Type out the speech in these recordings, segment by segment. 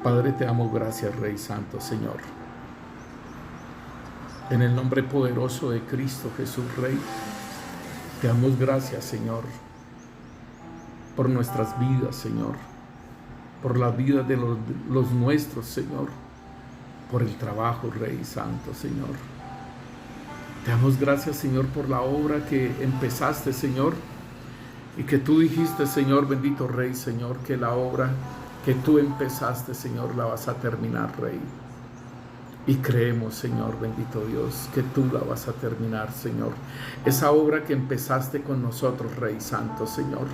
Padre, te damos gracias, Rey Santo, Señor. En el nombre poderoso de Cristo Jesús, Rey, te damos gracias, Señor, por nuestras vidas, Señor, por la vida de los nuestros, Señor, por el trabajo, Rey Santo, Señor. Te damos gracias, Señor, por la obra que empezaste, Señor, y que tú dijiste, Señor, bendito Rey, Señor, que la obra que tú empezaste, Señor, la vas a terminar, Rey. Y creemos, Señor, bendito Dios, que tú la vas a terminar, Señor. Esa obra que empezaste con nosotros, Rey Santo, Señor.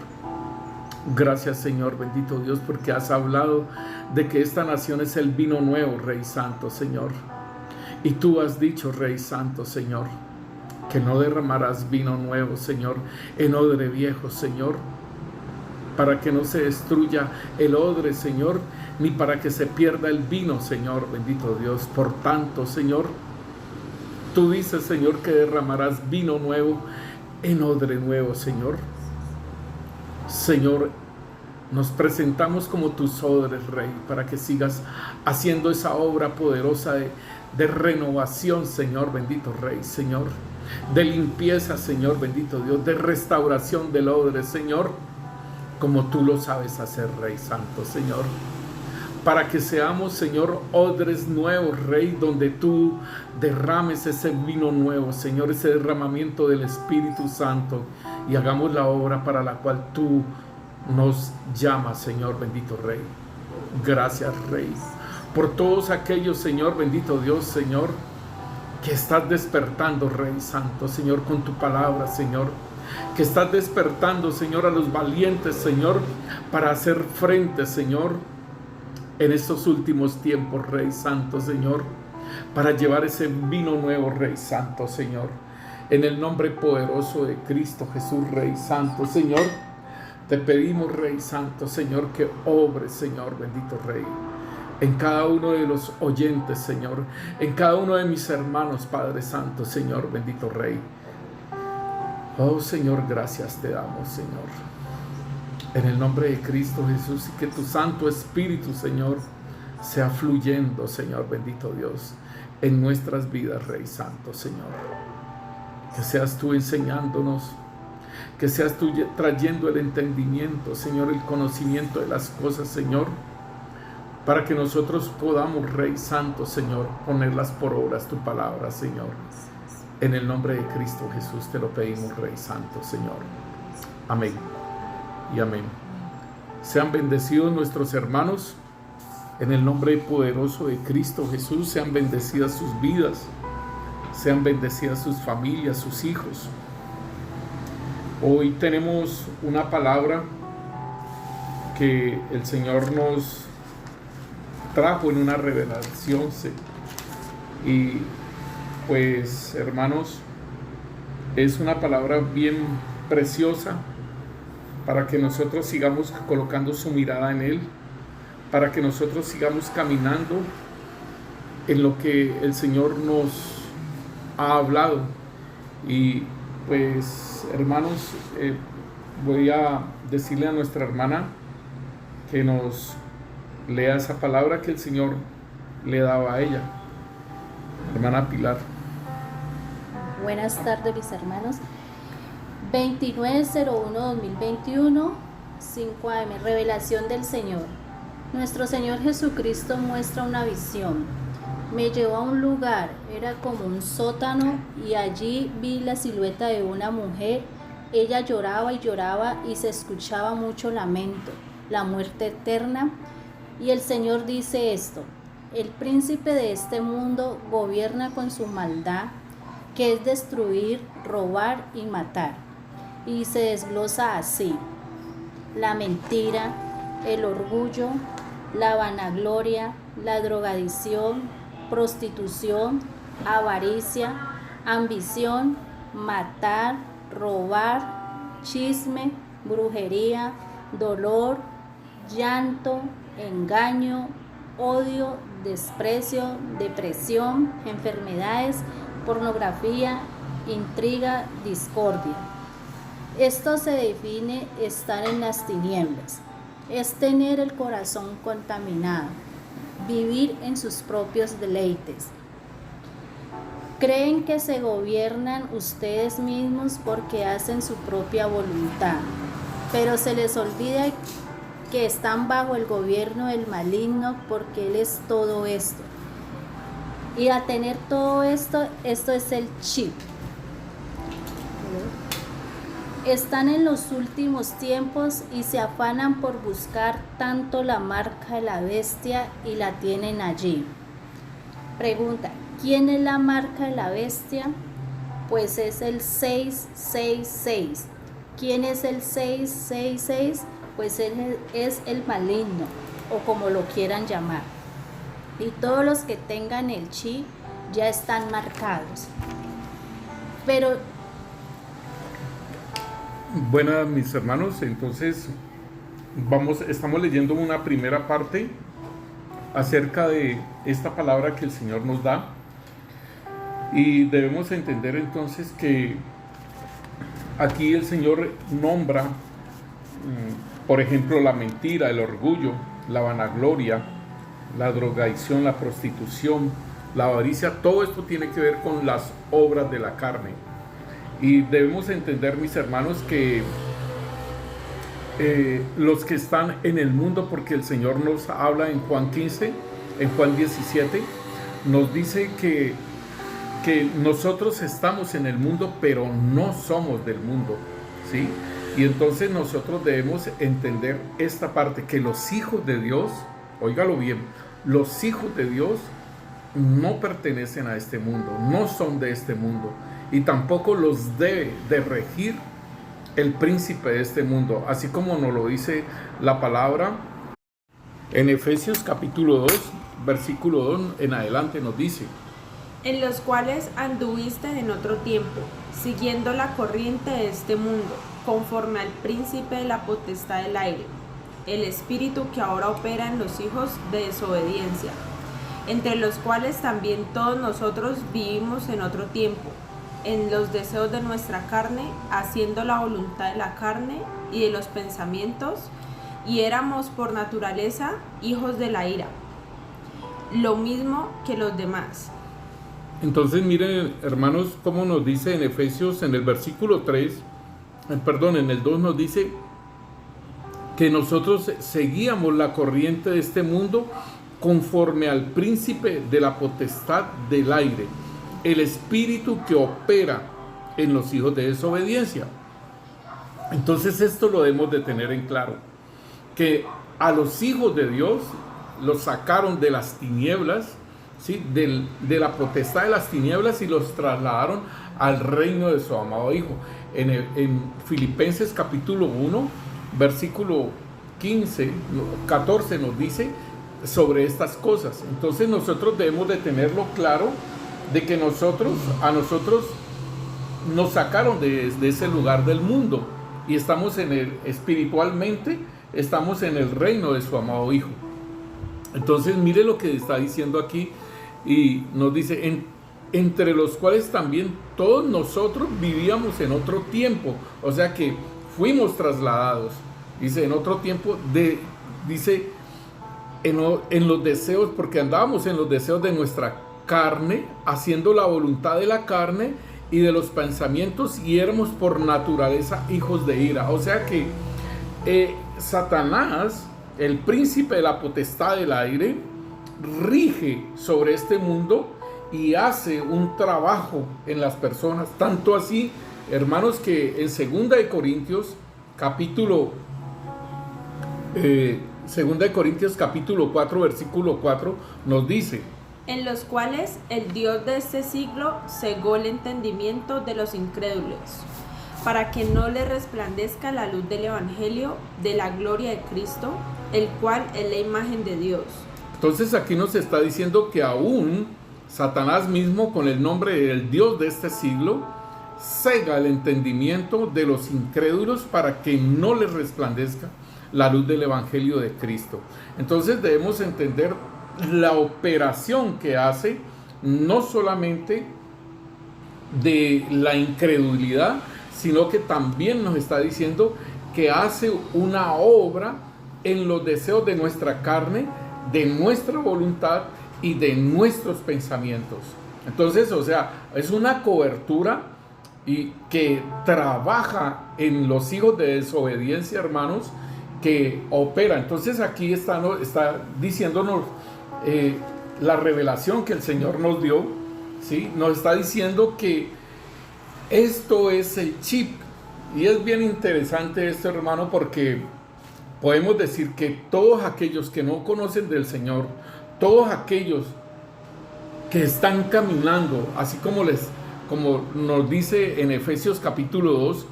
Gracias, Señor, bendito Dios, porque has hablado de que esta nación es el vino nuevo, Rey Santo, Señor. Y tú has dicho, Rey Santo, Señor, que no derramarás vino nuevo, Señor, en odre viejo, Señor, para que no se destruya el odre, Señor, ni para que se pierda el vino, Señor, bendito Dios. Por tanto, Señor, tú dices, Señor, que derramarás vino nuevo en odre nuevo, Señor. Señor, nos presentamos como tus odres, Rey, para que sigas haciendo esa obra poderosa de renovación, Señor, bendito Rey, Señor, de limpieza, Señor, bendito Dios, de restauración del odre, Señor, como tú lo sabes hacer, Rey Santo, Señor, para que seamos, Señor, odres nuevos, Rey, donde tú derrames ese vino nuevo, Señor, ese derramamiento del Espíritu Santo, y hagamos la obra para la cual tú nos llamas, Señor, bendito Rey. Gracias, Rey, por todos aquellos, Señor, bendito Dios, Señor, que estás despertando, Rey Santo, Señor, con tu palabra, Señor, que estás despertando, Señor, a los valientes, Señor, para hacer frente, Señor, en estos últimos tiempos, Rey Santo, Señor, para llevar ese vino nuevo, Rey Santo, Señor, en el nombre poderoso de Cristo Jesús, Rey Santo, Señor, te pedimos, Rey Santo, Señor, que obres, Señor, bendito Rey, en cada uno de los oyentes, Señor, en cada uno de mis hermanos, Padre Santo, Señor, bendito Rey. Oh, Señor, gracias te damos, Señor, en el nombre de Cristo Jesús, y que tu Santo Espíritu, Señor, sea fluyendo, Señor, bendito Dios, en nuestras vidas, Rey Santo, Señor. Que seas tú enseñándonos, que seas tú trayendo el entendimiento, Señor, el conocimiento de las cosas, Señor, para que nosotros podamos, Rey Santo, Señor, ponerlas por obras tu palabra, Señor. En el nombre de Cristo Jesús te lo pedimos, Rey Santo, Señor. Amén y amén. Sean bendecidos nuestros hermanos, en el nombre poderoso de Cristo Jesús. Sean bendecidas sus vidas, sean bendecidas sus familias, sus hijos. Hoy tenemos una palabra que el Señor nos trajo en una revelación, y pues, hermanos, es una palabra bien preciosa para que nosotros sigamos colocando su mirada en Él, para que nosotros sigamos caminando en lo que el Señor nos ha hablado. Y pues, hermanos, voy a decirle a nuestra hermana que nos lea esa palabra que el Señor le daba a ella. Hermana Pilar. Buenas tardes, mis hermanos. 29/01/2021, 5 AM, revelación del Señor. Nuestro Señor Jesucristo muestra una visión. Me llevó a un lugar, era como un sótano, y allí vi la silueta de una mujer. Ella lloraba y lloraba, y se escuchaba mucho lamento, la muerte eterna. Y el Señor dice esto: el príncipe de este mundo gobierna con su maldad, que es destruir, robar y matar. Y se desglosa así: la mentira, el orgullo, la vanagloria, la drogadicción, prostitución, avaricia, ambición, matar, robar, chisme, brujería, dolor, llanto, engaño, odio, desprecio, depresión, enfermedades, pornografía, intriga, discordia. Esto se define estar en las tinieblas. Es tener el corazón contaminado. vivir en sus propios deleites. Creen que se gobiernan ustedes mismos porque hacen su propia voluntad, pero se les olvida que están bajo el gobierno del maligno, porque él es todo esto. Y a tener todo esto, esto es el chip. Están en los últimos tiempos y se afanan por buscar tanto la marca de la bestia y la tienen allí. Pregunta: ¿quién es la marca de la bestia? Pues es el 666. ¿Quién es el 666? Pues él es el maligno, o como lo quieran llamar. Y todos los que tengan el chi ya están marcados. Pero buenas, mis hermanos, entonces estamos leyendo una primera parte acerca de esta palabra que el Señor nos da, y debemos entender entonces que aquí el Señor nombra, por ejemplo, la mentira, el orgullo, la vanagloria, la drogadicción, la prostitución, la avaricia. Todo esto tiene que ver con las obras de la carne. Y debemos entender, mis hermanos, que los que están en el mundo, porque el Señor nos habla en Juan 15, en Juan 17, nos dice que nosotros estamos en el mundo, pero no somos del mundo, ¿sí? Y entonces nosotros debemos entender esta parte, que los hijos de Dios, óigalo bien, los hijos de Dios no pertenecen a este mundo, no son de este mundo, y tampoco los debe de regir el príncipe de este mundo, así como nos lo dice la palabra en Efesios capítulo 2, versículo 2 en adelante. Nos dice: en los cuales anduviste en otro tiempo, siguiendo la corriente de este mundo, conforme al príncipe de la potestad del aire, el espíritu que ahora opera en los hijos de desobediencia, entre los cuales también todos nosotros vivimos en otro tiempo, en los deseos de nuestra carne, haciendo la voluntad de la carne y de los pensamientos, y éramos por naturaleza hijos de la ira, lo mismo que los demás. Entonces miren, hermanos, cómo nos dice en Efesios, en el versículo 3, en el 2 nos dice que nosotros seguíamos la corriente de este mundo conforme al príncipe de la potestad del aire, el espíritu que opera en los hijos de desobediencia. Entonces esto lo debemos de tener en claro, que a los hijos de Dios los sacaron de las tinieblas, ¿sí? de la potestad de las tinieblas, y los trasladaron al reino de su amado Hijo. En Filipenses capítulo 1, versículo 14 nos dice sobre estas cosas. Entonces nosotros debemos de tenerlo claro, de que a nosotros nos sacaron de ese lugar del mundo, y estamos espiritualmente estamos en el reino de su amado Hijo. Entonces mire lo que está diciendo aquí, y nos dice: entre los cuales también todos nosotros vivíamos en otro tiempo. O sea que fuimos trasladados, dice, en otro tiempo, dice, en los deseos, porque andábamos en los deseos de nuestra carne, haciendo la voluntad de la carne y de los pensamientos, y éramos por naturaleza hijos de ira. O sea que Satanás, el príncipe de la potestad del aire, rige sobre este mundo y hace un trabajo en las personas. Tanto así, hermanos, que en 2 Corintios capítulo 4, versículo 4, nos dice: en los cuales el Dios de este siglo cegó el entendimiento de los incrédulos, para que no le resplandezca la luz del Evangelio de la gloria de Cristo, el cual es la imagen de Dios. Entonces aquí nos está diciendo que aún Satanás mismo, con el nombre del Dios de este siglo, cega el entendimiento de los incrédulos para que no les resplandezca la luz del Evangelio de Cristo. Entonces debemos entender la operación que hace, no solamente de la incredulidad, sino que también nos está diciendo que hace una obra en los deseos de nuestra carne, de nuestra voluntad y de nuestros pensamientos. Entonces, o sea, es una cobertura y que trabaja en los hijos de desobediencia, hermanos, que opera. Entonces aquí está diciéndonos la revelación que el Señor nos dio, ¿sí? Nos está diciendo que esto es el chip. Y es bien interesante esto, hermano, porque podemos decir que todos aquellos que no conocen del Señor, todos aquellos que están caminando, así como nos dice en Efesios capítulo 2,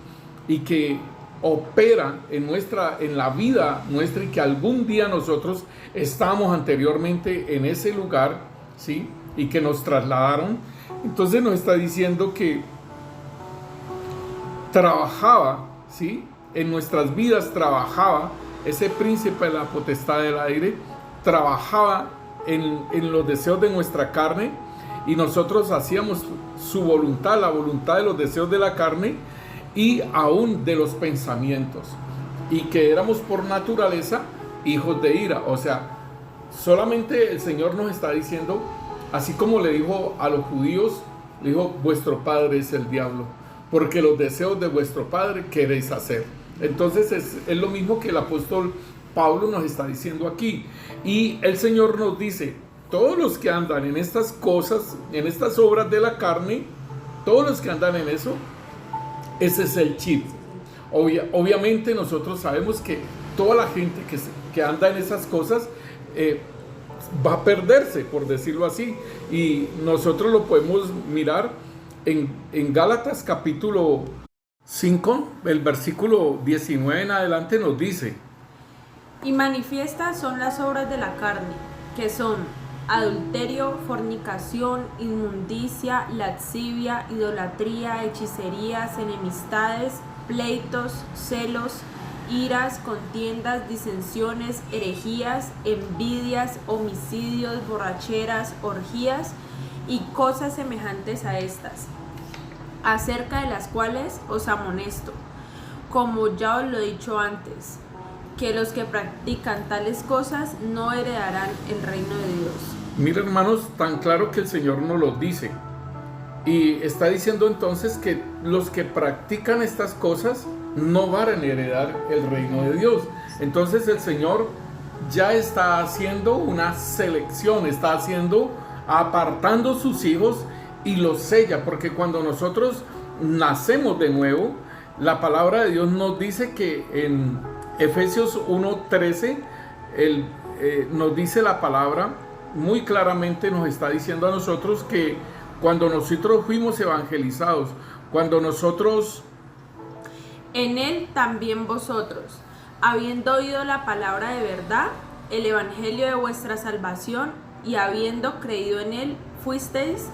y que opera en la vida nuestra, y que algún día nosotros estábamos anteriormente en ese lugar, ¿sí? Y que nos trasladaron. Entonces nos está diciendo que trabajaba, ¿sí? En nuestras vidas trabajaba ese príncipe de la potestad del aire, trabajaba en los deseos de nuestra carne, y nosotros hacíamos su voluntad, la voluntad de los deseos de la carne y aún de los pensamientos, y que éramos por naturaleza hijos de ira. O sea, solamente el Señor nos está diciendo, así como le dijo a los judíos, le dijo: vuestro padre es el diablo, porque los deseos de vuestro padre queréis hacer. Entonces es lo mismo que el apóstol Pablo nos está diciendo aquí. Y el Señor nos dice: todos los que andan en estas cosas, en estas obras de la carne, todos los que andan en eso, ese es el chip. Obviamente nosotros sabemos que toda la gente que anda en esas cosas va a perderse, por decirlo así. Y nosotros lo podemos mirar en Gálatas capítulo 5, el versículo 19 en adelante nos dice: y manifiestas son las obras de la carne, que son adulterio, fornicación, inmundicia, lascivia, idolatría, hechicerías, enemistades, pleitos, celos, iras, contiendas, disensiones, herejías, envidias, homicidios, borracheras, orgías y cosas semejantes a estas, acerca de las cuales os amonesto, como ya os lo he dicho antes, que los que practican tales cosas no heredarán el reino de Dios. Mira, hermanos, tan claro que el Señor nos lo dice. Y está diciendo entonces que los que practican estas cosas no van a heredar el reino de Dios. Entonces el Señor ya está haciendo una selección, está apartando sus hijos y los sella, porque cuando nosotros nacemos de nuevo, la palabra de Dios nos dice que en Efesios 1:13 nos dice la palabra muy claramente, nos está diciendo a nosotros que cuando nosotros fuimos evangelizados, cuando nosotros... En él también vosotros, habiendo oído la palabra de verdad, el evangelio de vuestra salvación, y habiendo creído en él, fuisteis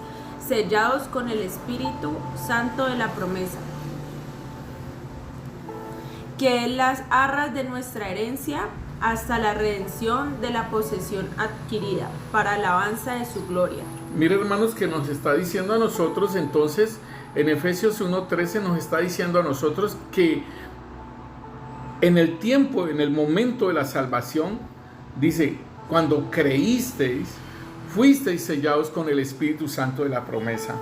sellados con el Espíritu Santo de la promesa, que es las arras de nuestra herencia, hasta la redención de la posesión adquirida, para alabanza de su gloria. Mire, hermanos, que nos está diciendo a nosotros entonces, en Efesios 1:13 nos está diciendo a nosotros que en el tiempo, en el momento de la salvación, dice, cuando creísteis, fuisteis sellados con el Espíritu Santo de la promesa.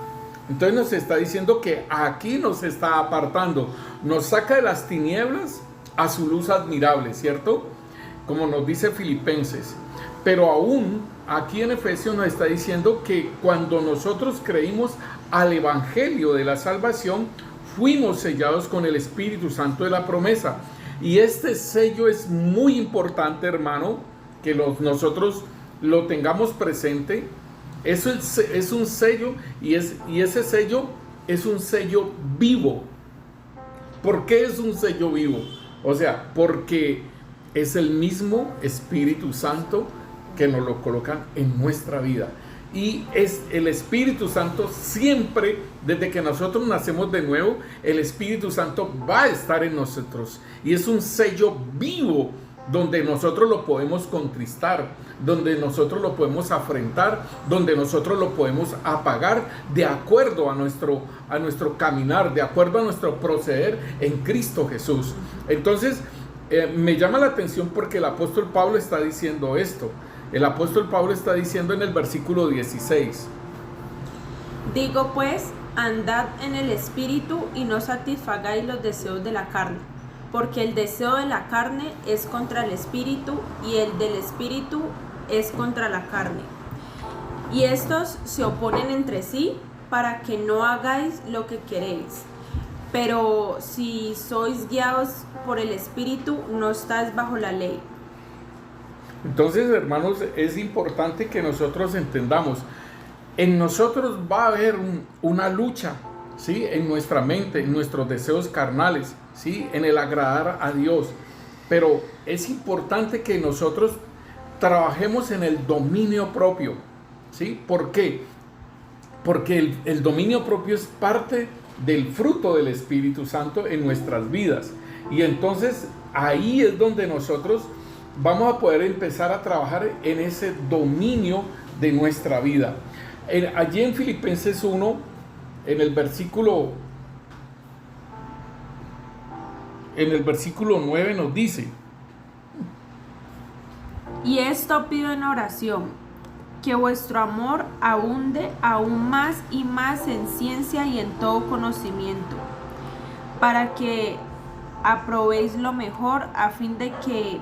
Entonces nos está diciendo que aquí nos está apartando, nos saca de las tinieblas a su luz admirable, ¿cierto? Como nos dice Filipenses. Pero aún aquí en Efesios nos está diciendo que cuando nosotros creímos al evangelio de la salvación, fuimos sellados con el Espíritu Santo de la promesa. Y este sello es muy importante, hermano, que nosotros lo tengamos presente. Eso es un sello, y ese sello es un sello vivo. ¿Por qué es un sello vivo? O sea, porque es el mismo Espíritu Santo que nos lo colocan en nuestra vida. Y es el Espíritu Santo siempre, desde que nosotros nacemos de nuevo, el Espíritu Santo va a estar en nosotros. Y es un sello vivo donde nosotros lo podemos contristar, donde nosotros lo podemos afrentar, donde nosotros lo podemos apagar de acuerdo a nuestro caminar, de acuerdo a nuestro proceder en Cristo Jesús. Entonces, me llama la atención porque el apóstol Pablo está diciendo esto, El apóstol Pablo está diciendo en el versículo 16. Digo pues, andad en el espíritu y no satisfagáis los deseos de la carne, porque el deseo de la carne es contra el espíritu y el del espíritu es contra la carne. Y estos se oponen entre sí para que no hagáis lo que queréis. Pero si sois guiados por el espíritu, no estáis bajo la ley. Entonces, hermanos, es importante que nosotros entendamos, en nosotros va a haber una lucha, ¿sí? En nuestra mente, en nuestros deseos carnales, ¿sí? En el agradar a Dios. Pero es importante que nosotros trabajemos en el dominio propio, ¿sí? ¿Por qué? Porque el dominio propio es parte del fruto del Espíritu Santo en nuestras vidas. Y entonces ahí es donde nosotros vamos a poder empezar a trabajar en ese dominio de nuestra vida. Allí en Filipenses 1, en el versículo 9 nos dice: Y esto pido en oración, que vuestro amor abunde aún más y más en ciencia y en todo conocimiento, para que aprobéis lo mejor, a fin de que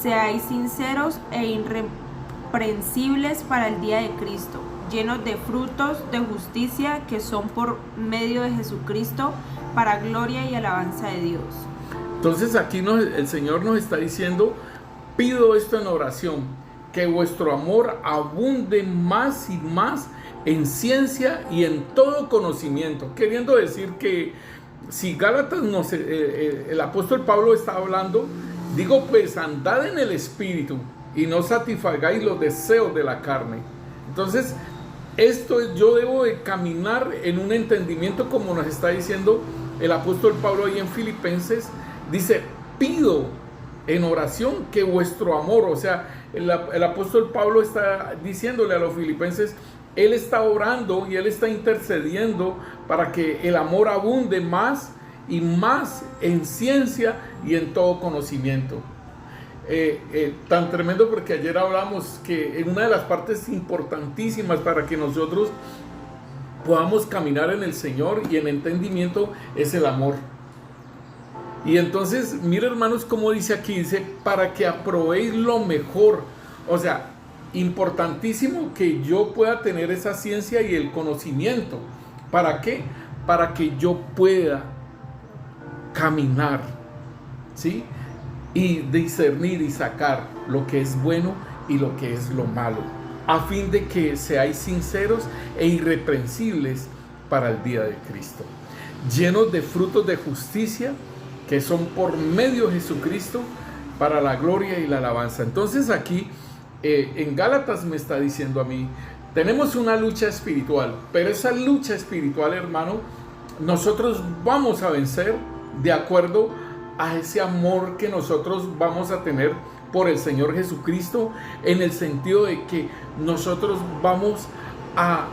seáis sinceros e irreprensibles para el día de Cristo, llenos de frutos de justicia que son por medio de Jesucristo, para gloria y alabanza de Dios. Entonces aquí el Señor nos está diciendo: pido esto en oración, que vuestro amor abunde más y más en ciencia y en todo conocimiento. Queriendo decir que si Gálatas el apóstol Pablo está hablando, digo pues, andad en el espíritu y no satisfagáis los deseos de la carne. Entonces, esto es, yo debo de caminar en un entendimiento, como nos está diciendo el apóstol Pablo ahí en Filipenses. Dice: pido en oración que vuestro amor, o sea, el apóstol Pablo está diciéndole a los filipenses, él está orando y él está intercediendo para que el amor abunde más y más en ciencia y en todo conocimiento. Tan tremendo, porque ayer hablamos que en una de las partes importantísimas para que nosotros podamos caminar en el Señor y en entendimiento es el amor. Y entonces, mira, hermanos, como dice aquí, dice: para que aprobéis lo mejor. O sea, importantísimo que yo pueda tener esa ciencia y el conocimiento. ¿Para qué? Para que yo pueda caminar, ¿sí? Y discernir y sacar lo que es bueno y lo que es lo malo, a fin de que seáis sinceros e irreprensibles para el día de Cristo, llenos de frutos de justicia que son por medio de Jesucristo, para la gloria y la alabanza. Entonces aquí en Gálatas me está diciendo a mí: tenemos una lucha espiritual, pero esa lucha espiritual, hermano, nosotros vamos a vencer de acuerdo a ese amor que nosotros vamos a tener por el Señor Jesucristo, en el sentido de que nosotros vamos a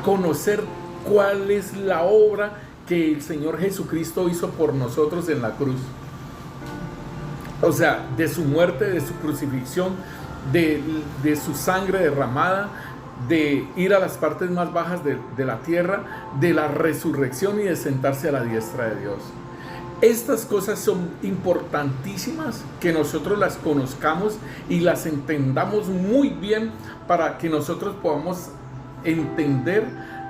conocer cuál es la obra que el Señor Jesucristo hizo por nosotros en la cruz. O sea, de su muerte, de su crucifixión, de su sangre derramada, de ir a las partes más bajas de la tierra, de la resurrección y de sentarse a la diestra de Dios. Estas cosas son importantísimas que nosotros las conozcamos y las entendamos muy bien, para que nosotros podamos entender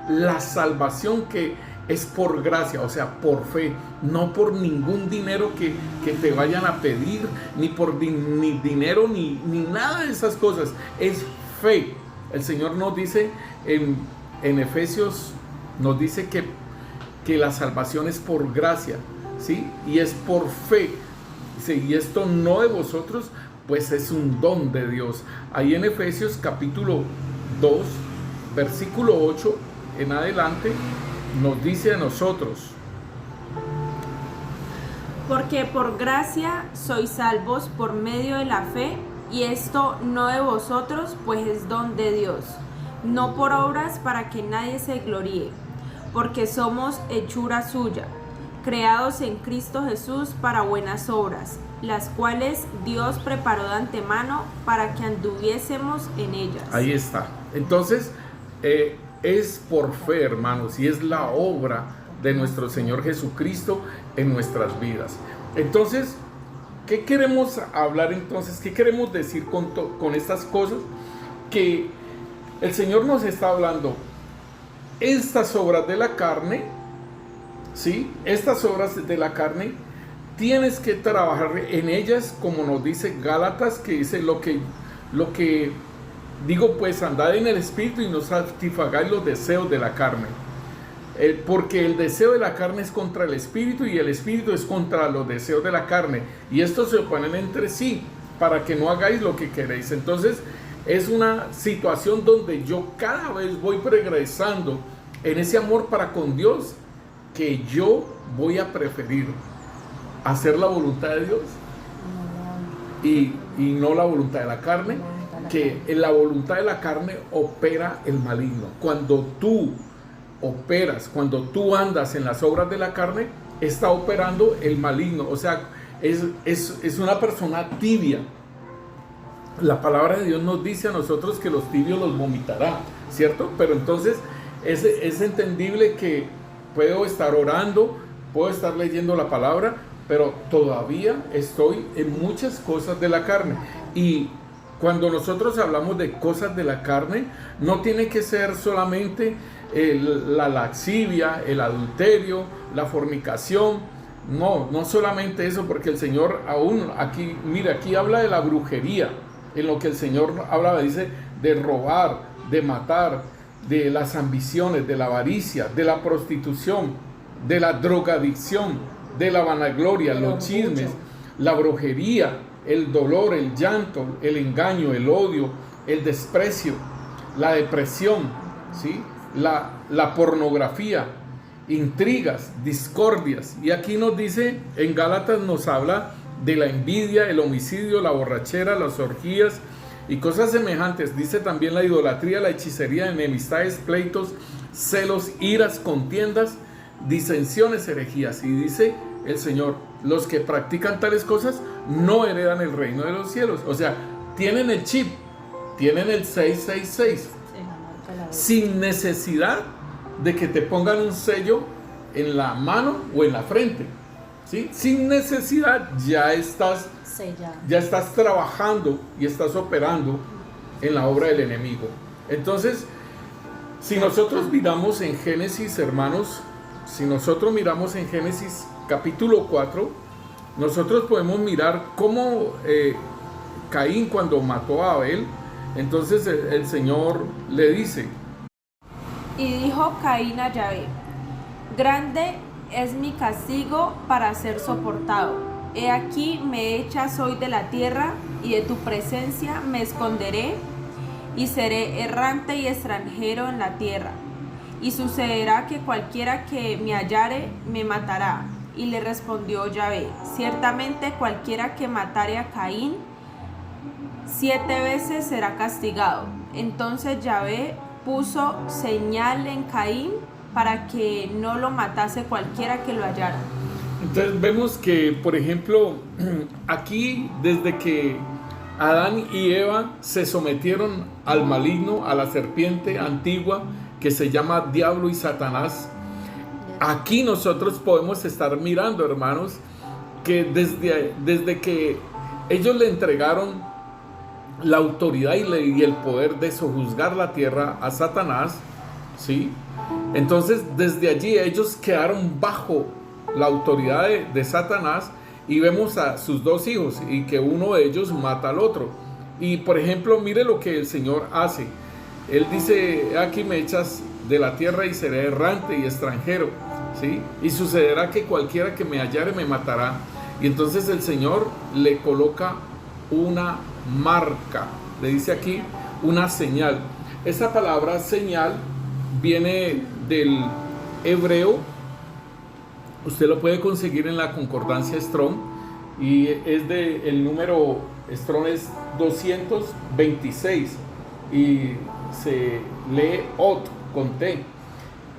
la salvación que es por gracia, o sea, por fe, no por ningún dinero que te vayan a pedir, ni por ni dinero, ni nada de esas cosas. Es fe. El Señor nos dice en Efesios, nos dice que la salvación es por gracia, ¿sí? Y es por fe. Dice: y esto no de vosotros, pues es un don de Dios. Ahí en Efesios capítulo 2, versículo 8 en adelante, nos dice a nosotros: porque por gracia sois salvos por medio de la fe, y esto no de vosotros, pues es don de Dios, no por obras, para que nadie se gloríe, porque somos hechura suya, creados en Cristo Jesús para buenas obras, las cuales Dios preparó de antemano para que anduviésemos en ellas. Ahí está. Entonces, es por fe, hermanos, y es la obra de nuestro Señor Jesucristo en nuestras vidas. Entonces, ¿qué queremos hablar entonces? ¿Qué queremos decir con estas cosas? Que el Señor nos está hablando, estas obras de la carne, ¿sí? Estas obras de la carne, tienes que trabajar en ellas, como nos dice Gálatas, que dice lo que digo, pues andad en el Espíritu y no satisfagáis los deseos de la carne. Porque el deseo de la carne es contra el Espíritu y el Espíritu es contra los deseos de la carne. Y estos se oponen entre sí para que no hagáis lo que queréis. Entonces es una situación donde yo cada vez voy progresando en ese amor para con Dios, que yo voy a preferir hacer la voluntad de Dios y no la voluntad de la carne, que en la voluntad de la carne opera el maligno. Cuando tú operas, cuando tú andas en las obras de la carne, está operando el maligno. O sea, es una persona tibia. La palabra de Dios nos dice a nosotros que los tibios los vomitará, ¿cierto? Pero entonces es entendible que puedo estar orando, puedo estar leyendo la palabra, pero todavía estoy en muchas cosas de la carne. Y cuando nosotros hablamos de cosas de la carne, no tiene que ser solamente la lascivia, el adulterio, la fornicación. No solamente eso, porque el Señor aún aquí, mira, aquí habla de la brujería, en lo que el Señor habla, dice, de robar, de matar, de las ambiciones, de la avaricia, de la prostitución, de la drogadicción, de la vanagloria, los chismes, la brujería, el dolor, el llanto, el engaño, el odio, el desprecio, la depresión, ¿sí? La pornografía, intrigas, discordias. Y aquí nos dice, en Gálatas nos habla de la envidia, el homicidio, la borrachera, las orgías y cosas semejantes. Dice también la idolatría, la hechicería, enemistades, pleitos, celos, iras, contiendas, disensiones, herejías. Y dice el Señor, los que practican tales cosas no heredan el reino de los cielos. O sea, tienen el chip, tienen el 666, sin necesidad de que te pongan un sello en la mano o en la frente, ¿sí? Sin necesidad, ya estás trabajando y estás operando en la obra del enemigo. Entonces, si nosotros miramos en Génesis, hermanos, si nosotros miramos en Génesis capítulo 4, nosotros podemos mirar cómo Caín, cuando mató a Abel, entonces el Señor le dice: y dijo Caín a Yahvé: grande es mi castigo para ser soportado. He aquí me echas hoy de la tierra, y de tu presencia me esconderé, y seré errante y extranjero en la tierra. Y sucederá que cualquiera que me hallare me matará. Y le respondió Yahvé: ciertamente cualquiera que matare a Caín 7 veces será castigado. Entonces Yahvé puso señal en Caín para que no lo matase cualquiera que lo hallara. Entonces vemos que, por ejemplo, aquí desde que Adán y Eva se sometieron al maligno, a la serpiente antigua que se llama Diablo y Satanás, aquí nosotros podemos estar mirando, hermanos, que desde que ellos le entregaron la autoridad y el poder de sojuzgar la tierra a Satanás, ¿sí? Entonces desde allí ellos quedaron bajo la autoridad de Satanás, y vemos a sus 2 hijos y que uno de ellos mata al otro. Y por ejemplo, mire lo que el Señor hace. Él dice: aquí me echas de la tierra y seré errante y extranjero, ¿sí? Y sucederá que cualquiera que me hallare me matará. Y entonces el Señor le coloca una marca, le dice aquí una señal. Esa palabra señal viene del hebreo, usted lo puede conseguir en la concordancia Strong, y es el número Strong es 226 y se lee Ot con T,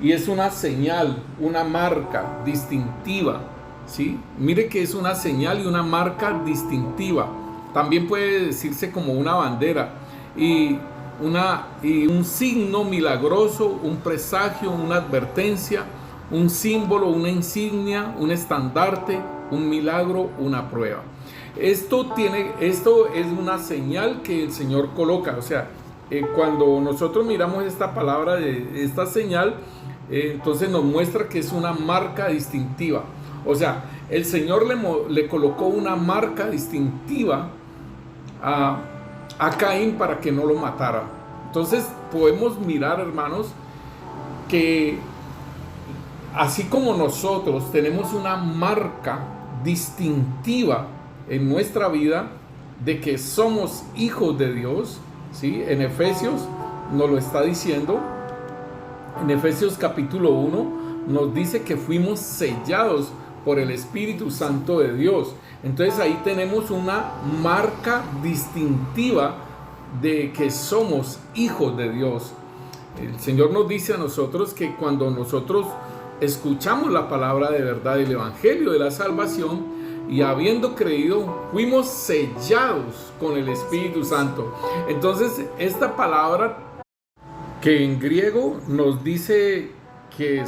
y es una señal, una marca distintiva, ¿sí? Mire que es una señal y una marca distintiva. También puede decirse como una bandera y un signo milagroso, un presagio, una advertencia, un símbolo, una insignia, un estandarte, un milagro, una prueba. Esto es una señal que el Señor coloca. O sea, cuando nosotros miramos esta palabra de esta señal, entonces nos muestra que es una marca distintiva. O sea, el Señor le colocó una marca distintiva a Caín para que no lo matara. Entonces podemos mirar, hermanos, que así como nosotros tenemos una marca distintiva en nuestra vida de que somos hijos de Dios, ¿sí? En Efesios nos lo está diciendo. En Efesios capítulo 1 nos dice que fuimos sellados por el Espíritu Santo de Dios. Entonces ahí tenemos una marca distintiva de que somos hijos de Dios. El Señor nos dice a nosotros que cuando nosotros escuchamos la palabra de verdad, el evangelio de la salvación, y habiendo creído, fuimos sellados con el Espíritu Santo. Entonces esta palabra, que en griego nos dice que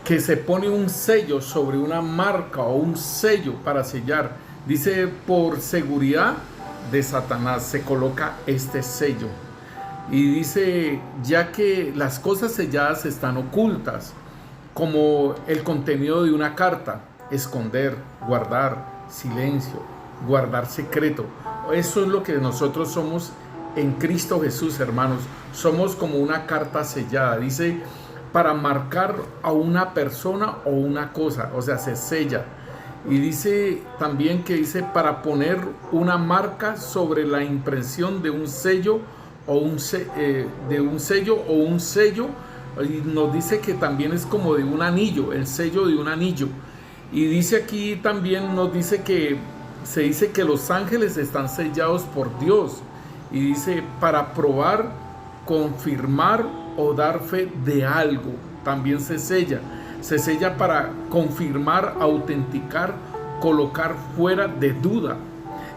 que se pone un sello sobre una marca o un sello para sellar. Dice, por seguridad de Satanás se coloca este sello. Y dice, ya que las cosas selladas están ocultas, como el contenido de una carta: esconder, guardar, silencio, guardar secreto. Eso es lo que nosotros somos en Cristo Jesús, hermanos. Somos como una carta sellada. Dice, para marcar a una persona o una cosa, o sea, se sella. Y dice también que dice para poner una marca sobre la impresión de un sello o un sello. Y nos dice que también es como de un anillo, el sello de un anillo. Y dice aquí también, nos dice que se dice que los ángeles están sellados por Dios. Y dice para probar, confirmar o dar fe de algo. También se sella. Se sella para confirmar, autenticar, colocar fuera de duda.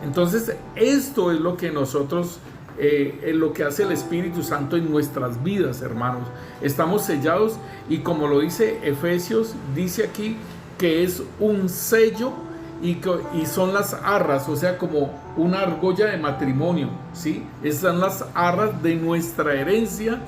Entonces esto es lo que nosotros, lo que hace el Espíritu Santo en nuestras vidas, hermanos. Estamos sellados y como lo dice Efesios, dice aquí que es un sello y son las arras, o sea, como una argolla de matrimonio, ¿sí? Esas son las arras de nuestra herencia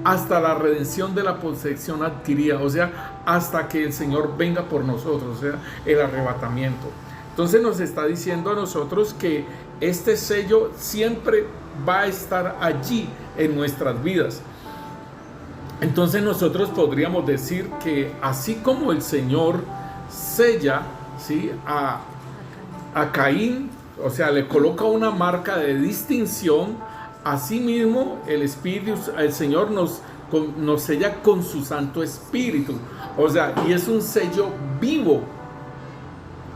hasta la redención de la posesión adquirida, o sea, hasta que el Señor venga por nosotros, o sea, el arrebatamiento. Entonces nos está diciendo a nosotros que este sello siempre va a estar allí en nuestras vidas. Entonces nosotros podríamos decir que así como el Señor sella, ¿sí?, a Caín, o sea, le coloca una marca de distinción, asimismo el Señor nos sella con su Santo Espíritu, o sea, y es un sello vivo.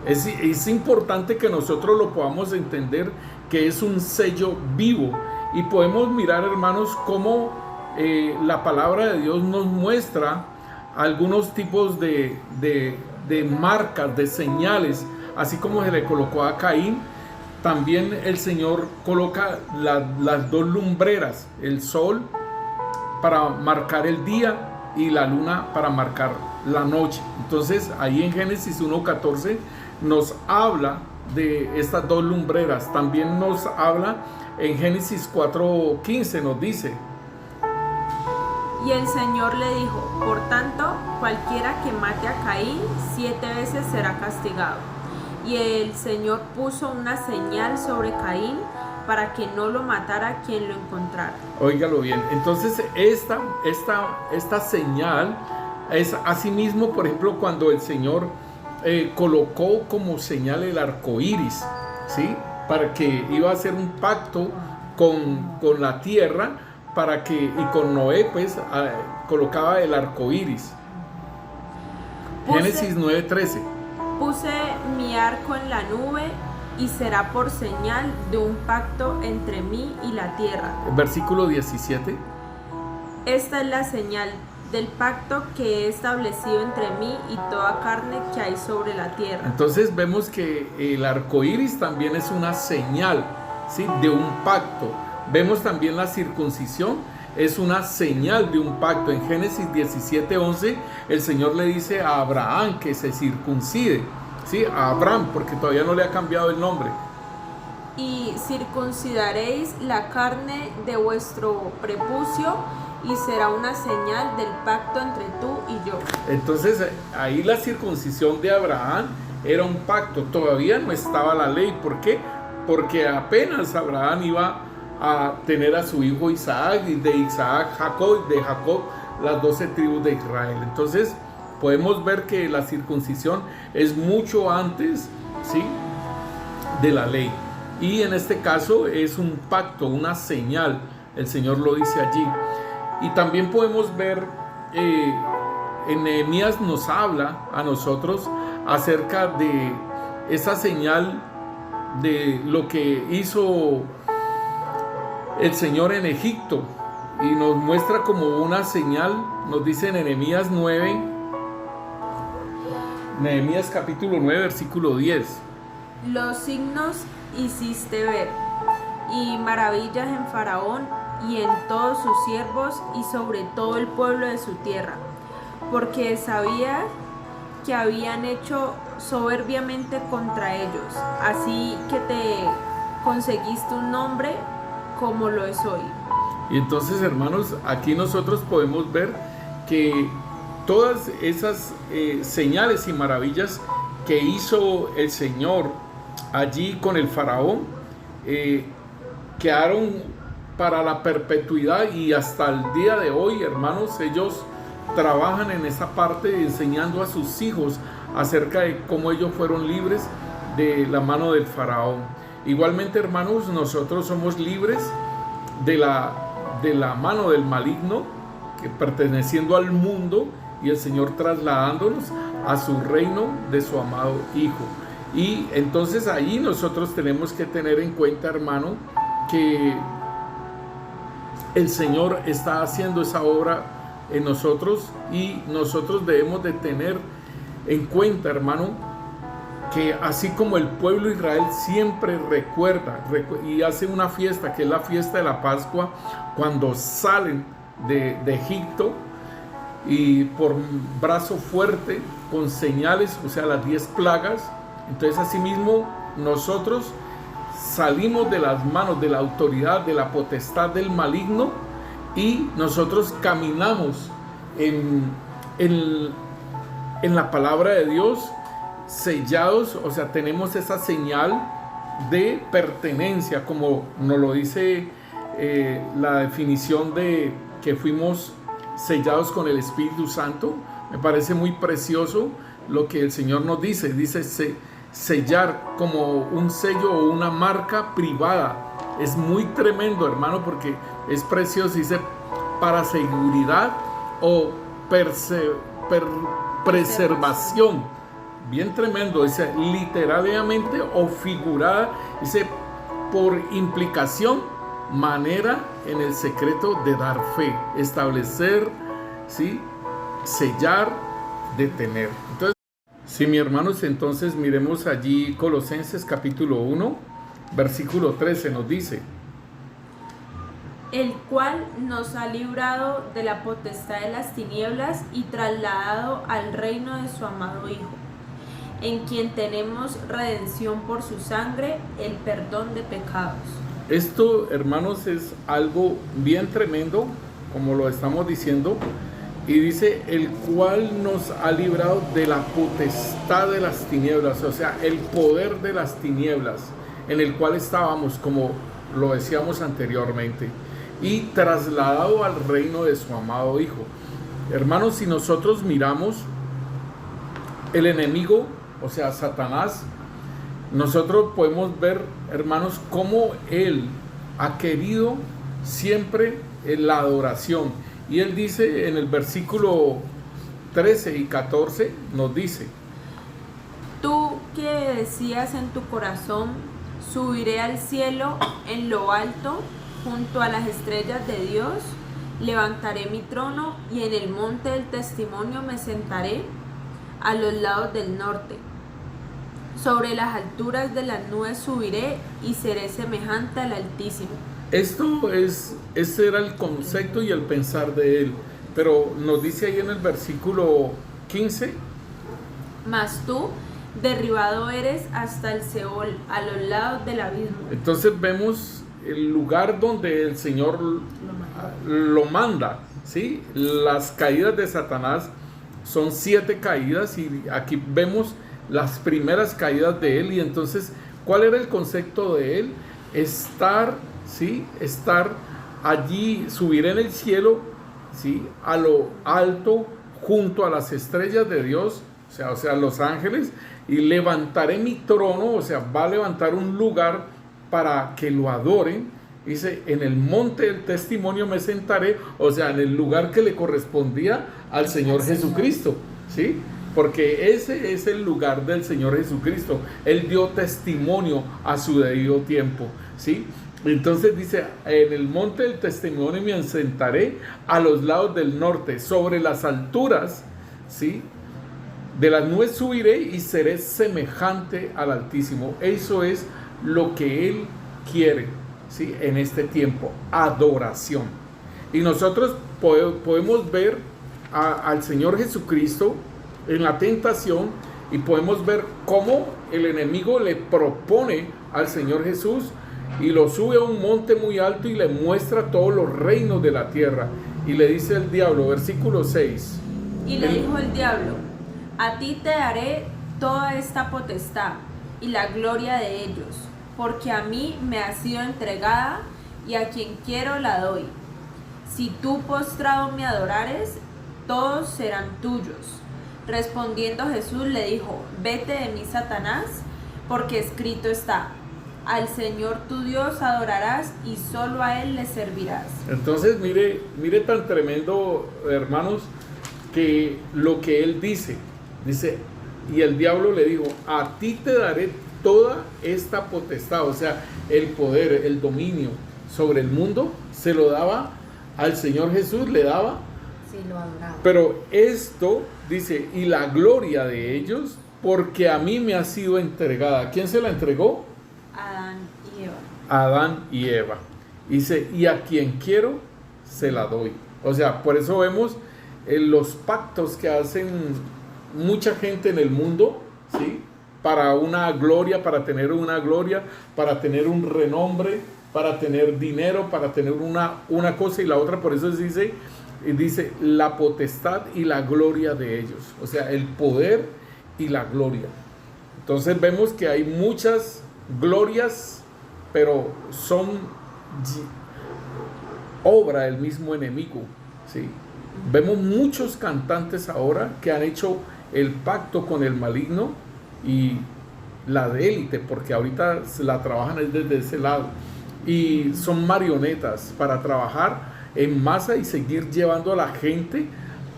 Es importante que nosotros lo podamos entender, que es un sello vivo. Y podemos mirar, hermanos, cómo la palabra de Dios nos muestra algunos tipos de marcas, de señales, así como se le colocó a Caín. También el Señor coloca las dos lumbreras, el sol para marcar el día y la luna para marcar la noche. Entonces ahí en Génesis 1:14 nos habla de estas dos lumbreras. También nos habla en Génesis 4:15, nos dice: y el Señor le dijo, por tanto, cualquiera que mate a Caín 7 veces será castigado. Y el Señor puso una señal sobre Caín para que no lo matara quien lo encontrara. Óigalo bien. Entonces esta señal es asimismo, por ejemplo, cuando el Señor colocó como señal el arco iris, ¿sí?, para que iba a hacer un pacto con la tierra, y con Noé, pues colocaba el arco iris. Génesis 9:13. Puse mi arco en la nube y será por señal de un pacto entre mí y la tierra. Versículo 17. Esta es la señal del pacto que he establecido entre mí y toda carne que hay sobre la tierra. Entonces vemos que el arco iris también es una señal, ¿sí?, de un pacto. Vemos también la circuncisión, es una señal de un pacto. En Génesis 17:11 el Señor le dice a Abraham que se circuncide, ¿sí?, a Abraham, porque todavía no le ha cambiado el nombre. Y circuncidaréis la carne de vuestro prepucio, y será una señal del pacto entre tú y yo. Entonces ahí la circuncisión de Abraham era un pacto, todavía no estaba la ley. ¿Por qué? Porque apenas Abraham iba a tener a su hijo Isaac, y de Isaac Jacob, y de Jacob las 12 tribus de Israel. Entonces podemos ver que la circuncisión es mucho antes, ¿sí?, de la ley, y en este caso es un pacto, una señal. El Señor lo dice allí. Y también podemos ver, en Nehemías nos habla a nosotros acerca de esa señal de lo que hizo el Señor en Egipto, y nos muestra como una señal. Nos dice en Nehemías 9, Nehemías capítulo 9, versículo 10. Los signos hiciste ver, y maravillas en Faraón y en todos sus siervos y sobre todo el pueblo de su tierra, porque sabía que habían hecho soberbiamente contra ellos, así que te conseguiste un nombre como lo es hoy. Y entonces, hermanos, aquí nosotros podemos ver que todas esas señales y maravillas que hizo el Señor allí con el faraón quedaron para la perpetuidad, y hasta el día de hoy, hermanos, ellos trabajan en esa parte enseñando a sus hijos acerca de cómo ellos fueron libres de la mano del faraón. Igualmente, hermanos, nosotros somos libres de la mano del maligno, que perteneciendo al mundo, y el Señor trasladándonos a su reino de su amado Hijo. Y entonces ahí nosotros tenemos que tener en cuenta, hermano, que el Señor está haciendo esa obra en nosotros, y nosotros debemos de tener en cuenta, hermano, que así como el pueblo de Israel siempre recuerda y hace una fiesta, que es la fiesta de la Pascua, cuando salen de Egipto, y por brazo fuerte, con señales, o sea, las 10 plagas. Entonces asimismo nosotros salimos de las manos de la autoridad, de la potestad del maligno, y nosotros caminamos en la palabra de Dios, sellados, o sea, tenemos esa señal de pertenencia, como nos lo dice la definición de que fuimos sellados con el Espíritu Santo. Me parece muy precioso lo que el Señor nos dice. Dice sellar como un sello o una marca privada. Es muy tremendo, hermano, porque es precioso. Dice para seguridad o preservación. Bien tremendo. Dice literalmente o figurada. Dice por implicación, manera en el secreto de dar fe, establecer, ¿sí?, sellar, detener. Entonces, sí, mis hermanos, entonces miremos allí Colosenses capítulo 1, versículo 13, nos dice: el cual nos ha librado de la potestad de las tinieblas y trasladado al reino de su amado Hijo, en quien tenemos redención por su sangre, el perdón de pecados. Esto, hermanos, es algo bien tremendo, como lo estamos diciendo, y dice el cual nos ha librado de la potestad de las tinieblas, o sea, el poder de las tinieblas en el cual estábamos, como lo decíamos anteriormente, y trasladado al reino de su amado Hijo. Hermanos, si nosotros miramos el enemigo, o sea, Satanás, nosotros podemos ver, hermanos, cómo él ha querido siempre la adoración. Y él dice en el versículo 13 y 14, nos dice: tú que decías en tu corazón, subiré al cielo en lo alto, junto a las estrellas de Dios, Levantaré mi trono y en el monte del testimonio me sentaré a los lados del norte. Sobre las alturas de las nubes subiré y seré semejante al Altísimo. Ese era el concepto y el pensar de él. Pero nos dice ahí en el versículo 15. Mas tú, derribado eres hasta el Seol, a los lados del abismo. Entonces vemos el lugar donde el Señor lo manda, ¿sí? Las caídas de Satanás son 7 caídas y aquí vemos las primeras caídas de él. Y entonces, ¿cuál era el concepto de él? Estar, ¿sí? Estar allí, subir en el cielo, ¿sí? A lo alto, junto a las estrellas de Dios, o sea, los ángeles, y levantaré mi trono, o sea, va a levantar un lugar para que lo adoren. Dice, en el monte del testimonio me sentaré, o sea, en el lugar que le correspondía al Señor Jesucristo, ¿sí? Porque ese es el lugar del Señor Jesucristo. Él dio testimonio a su debido tiempo, ¿sí? Entonces dice, en el monte del testimonio me sentaré a los lados del norte, sobre las alturas, ¿sí? De las nubes subiré y seré semejante al Altísimo. Eso es lo que Él quiere, ¿sí? En este tiempo, adoración. Y nosotros podemos ver al Señor Jesucristo en la tentación y podemos ver cómo el enemigo le propone al Señor Jesús y lo sube a un monte muy alto y le muestra todos los reinos de la tierra. Y le dice el diablo, versículo 6. Y le dijo el diablo, a ti te daré toda esta potestad y la gloria de ellos, porque a mí me ha sido entregada y a quien quiero la doy. Si tú postrado me adorares, todos serán tuyos. Respondiendo Jesús le dijo, vete de mí, Satanás, porque escrito está, al Señor tu Dios adorarás y solo a Él le servirás. Entonces mire tan tremendo, hermanos, que lo que Él dice, y el diablo le dijo, a ti te daré toda esta potestad, o sea, el poder, el dominio sobre el mundo, se lo daba al Señor Jesús, le daba. Sí, lo adoraba. Pero esto, dice, y la gloria de ellos, porque a mí me ha sido entregada. ¿Quién se la entregó? Adán y Eva. Adán y Eva. Dice, y a quien quiero, se la doy. O sea, por eso vemos los pactos que hacen mucha gente en el mundo, ¿sí? Para una gloria, para tener un renombre, para tener dinero, para tener una cosa y la otra. Por eso dice la potestad y la gloria de ellos, o sea, el poder y la gloria. Entonces vemos que hay muchas glorias, pero son obra del mismo enemigo, ¿sí? Vemos muchos cantantes ahora que han hecho el pacto con el maligno y la de élite, porque ahorita la trabajan desde ese lado y son marionetas para trabajar en masa y seguir llevando a la gente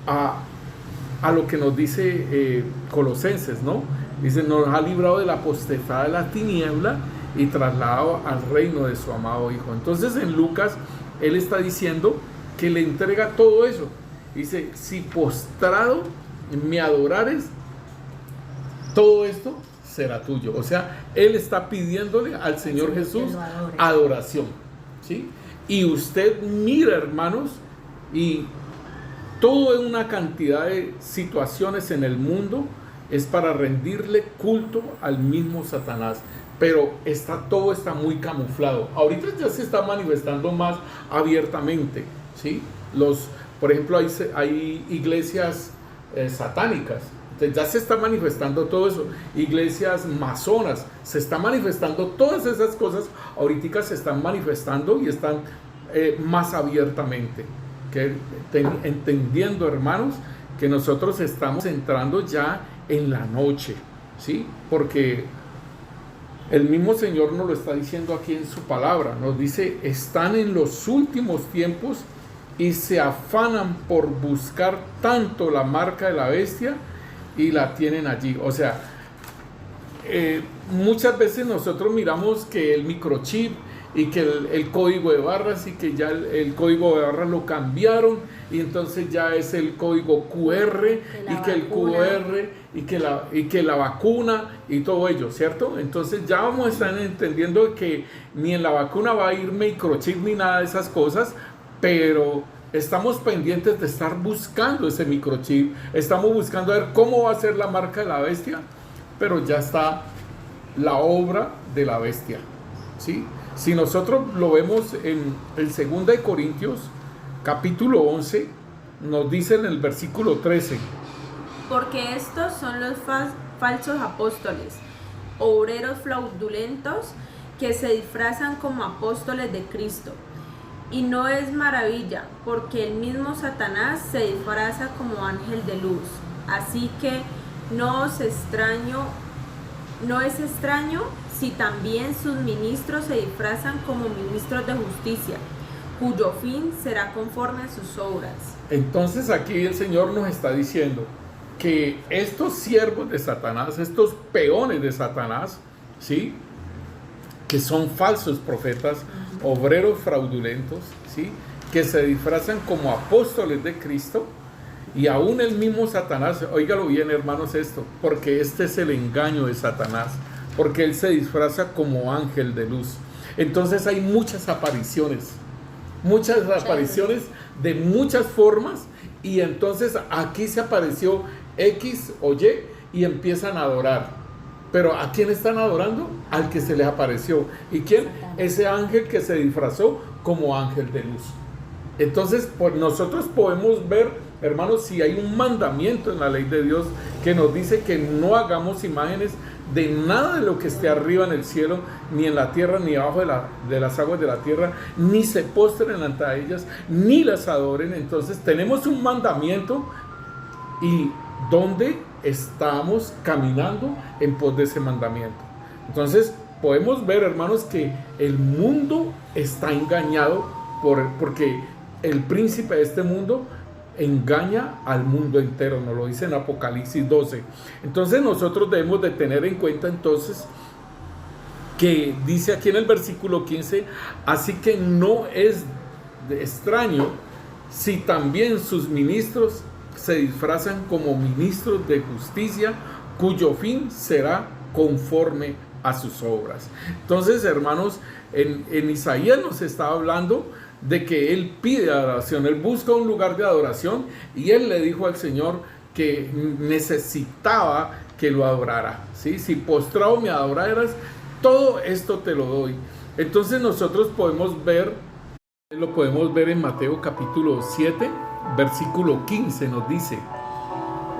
a lo que nos dice Colosenses, ¿no? Dice, nos ha librado de la potestad de la tiniebla y trasladado al reino de su amado Hijo. Entonces en Lucas él está diciendo que le entrega todo eso. Dice, si postrado me adorares, todo esto será tuyo. O sea, él está pidiéndole al Señor Jesús adoración, ¿sí? Y usted mira, hermanos, y todo en una cantidad de situaciones en el mundo es para rendirle culto al mismo Satanás. Pero todo está muy camuflado. Ahorita ya se está manifestando más abiertamente, ¿sí? Por ejemplo, hay iglesias satánicas. Entonces ya se está manifestando todo eso. Iglesias masonas, se está manifestando todas esas cosas. Ahorita se están manifestando y están más abiertamente. Entendiendo, hermanos, que nosotros estamos entrando ya en la noche, ¿sí? Porque el mismo Señor nos lo está diciendo aquí en su palabra. Nos dice, están en los últimos tiempos y se afanan por buscar tanto la marca de la bestia y la tienen allí. O sea, muchas veces nosotros miramos que el microchip, y que el código de barras, y que ya el código de barras lo cambiaron, y entonces ya es el código QR, y que el QR, y que la vacuna y todo ello, ¿cierto? Entonces ya vamos a estar entendiendo que ni en la vacuna va a ir microchip ni nada de esas cosas, pero estamos pendientes de estar buscando ese microchip, estamos buscando a ver cómo va a ser la marca de la bestia, pero ya está la obra de la bestia, ¿sí? Si nosotros lo vemos en el 2 de Corintios, capítulo 11, nos dice en el versículo 13. Porque estos son los falsos apóstoles, obreros fraudulentos que se disfrazan como apóstoles de Cristo. Y no es maravilla, porque el mismo Satanás se disfraza como ángel de luz. Así que no es extraño si también sus ministros se disfrazan como ministros de justicia, cuyo fin será conforme a sus obras. Entonces aquí el Señor nos está diciendo que estos siervos de Satanás, estos peones de Satanás, ¿sí?, que son falsos profetas, obreros fraudulentos, ¿sí?, que se disfrazan como apóstoles de Cristo, y aún el mismo Satanás, óigalo bien, hermanos, esto, porque este es el engaño de Satanás, porque él se disfraza como ángel de luz. Entonces hay muchas apariciones de muchas formas, y entonces aquí se apareció X o Y y empiezan a adorar. Pero ¿a quién están adorando? Al que se les apareció. ¿Y quién? Ese ángel que se disfrazó como ángel de luz. Entonces, pues nosotros podemos ver, hermanos, si hay un mandamiento en la ley de Dios que nos dice que no hagamos imágenes de nada de lo que esté arriba en el cielo, ni en la tierra, ni abajo de las aguas de la tierra, ni se postren ante ellas, ni las adoren. Entonces tenemos un mandamiento, y ¿dónde estamos caminando en pos de ese mandamiento? Entonces podemos ver, hermanos, que el mundo está engañado porque el príncipe de este mundo engaña al mundo entero, nos lo dice en Apocalipsis 12. Entonces nosotros debemos de tener en cuenta entonces que dice aquí en el versículo 15, así que no es extraño si también sus ministros se disfrazan como ministros de justicia, cuyo fin será conforme a sus obras. Entonces, hermanos, en Isaías nos está hablando de que él pide adoración, él busca un lugar de adoración, y él le dijo al Señor que necesitaba que lo adorara, ¿sí? Si postrado me adoraras, todo esto te lo doy. Entonces nosotros lo podemos ver en Mateo capítulo 7, versículo 15, nos dice: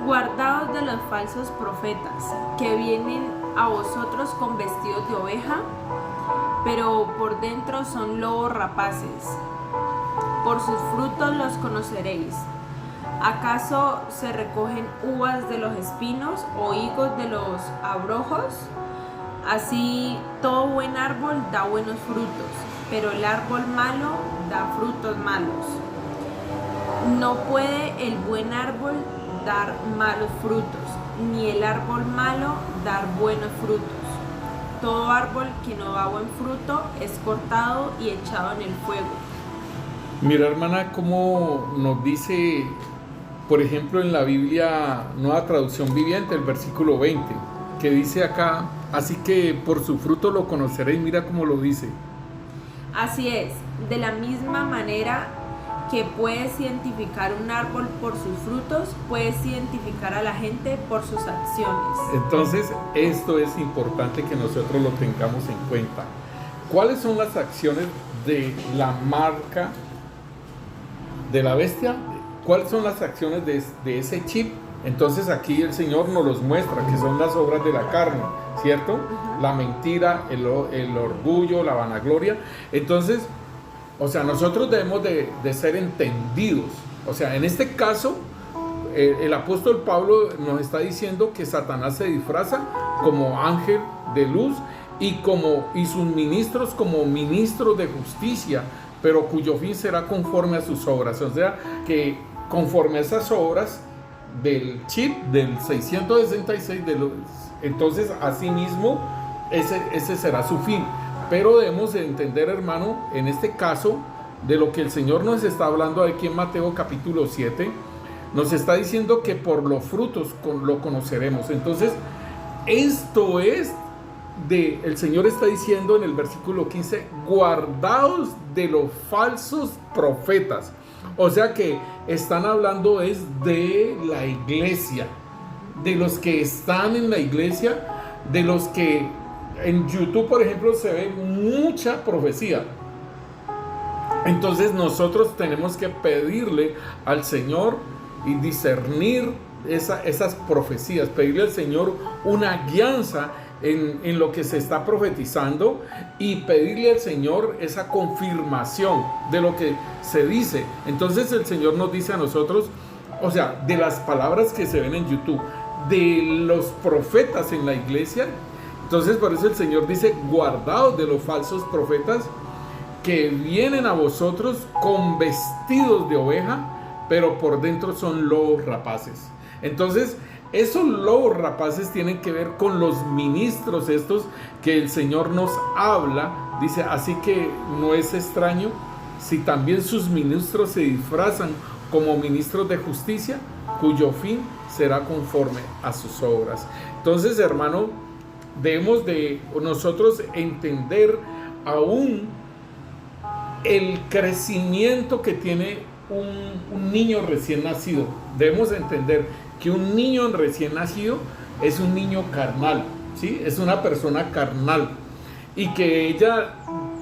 Guardaos de los falsos profetas, que vienen a vosotros con vestidos de oveja, pero por dentro son lobos rapaces. Por sus frutos los conoceréis. ¿Acaso se recogen uvas de los espinos o higos de los abrojos? Así todo buen árbol da buenos frutos, pero el árbol malo da frutos malos. No puede el buen árbol dar malos frutos, ni el árbol malo dar buenos frutos. Todo árbol que no da buen fruto es cortado y echado en el fuego. Mira, hermana, cómo nos dice, por ejemplo, en la Biblia Nueva Traducción Viviente, el versículo 20, que dice acá: así que por su fruto lo conoceréis. Mira cómo lo dice. Así es, de la misma manera que puedes identificar un árbol por sus frutos, puedes identificar a la gente por sus acciones. Entonces, esto es importante que nosotros lo tengamos en cuenta. ¿Cuáles son las acciones de la marca de la bestia? ¿Cuáles son las acciones de ese chip? Entonces aquí el Señor nos los muestra, que son las obras de la carne, ¿cierto? La mentira, el orgullo, la vanagloria. Entonces, o sea, nosotros debemos de ser entendidos. O sea, en este caso, el apóstol Pablo nos está diciendo que Satanás se disfraza como ángel de luz y sus ministros como ministros de justicia, pero cuyo fin será conforme a sus obras. O sea, que conforme a esas obras del chip del 666, entonces asimismo ese será su fin. Pero debemos de entender, hermano, en este caso, de lo que el Señor nos está hablando aquí en Mateo capítulo 7, nos está diciendo que por los frutos lo conoceremos. Entonces, esto es el Señor está diciendo en el versículo 15, guardaos de los falsos profetas. O sea que están hablando es de la iglesia, de los que están en la iglesia, de los que en YouTube, por ejemplo, se ve mucha profecía. Entonces nosotros tenemos que pedirle al Señor y discernir esas profecías, pedirle al Señor una guianza en lo que se está profetizando y pedirle al Señor esa confirmación de lo que se dice. Entonces el Señor nos dice a nosotros, o sea, de las palabras que se ven en YouTube, de los profetas en la iglesia. Entonces por eso el Señor dice, guardaos de los falsos profetas que vienen a vosotros con vestidos de oveja, pero por dentro son lobos rapaces. Entonces esos lobos rapaces tienen que ver con los ministros estos que el Señor nos habla. Dice, así que no es extraño si también sus ministros se disfrazan como ministros de justicia, cuyo fin será conforme a sus obras. Entonces, hermano, debemos de nosotros entender aún el crecimiento que tiene un niño recién nacido. Debemos entender que un niño recién nacido es un niño carnal, ¿sí? Es una persona carnal, y que ella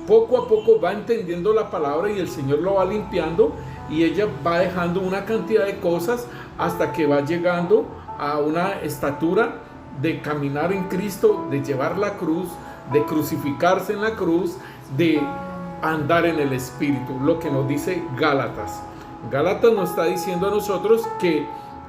poco a poco va entendiendo la palabra y el Señor lo va limpiando, y ella va dejando una cantidad de cosas hasta que va llegando a una estatura de caminar en Cristo, de llevar la cruz, de crucificarse en la cruz, de andar en el Espíritu, lo que nos dice Gálatas. Gálatas nos está diciendo a nosotros que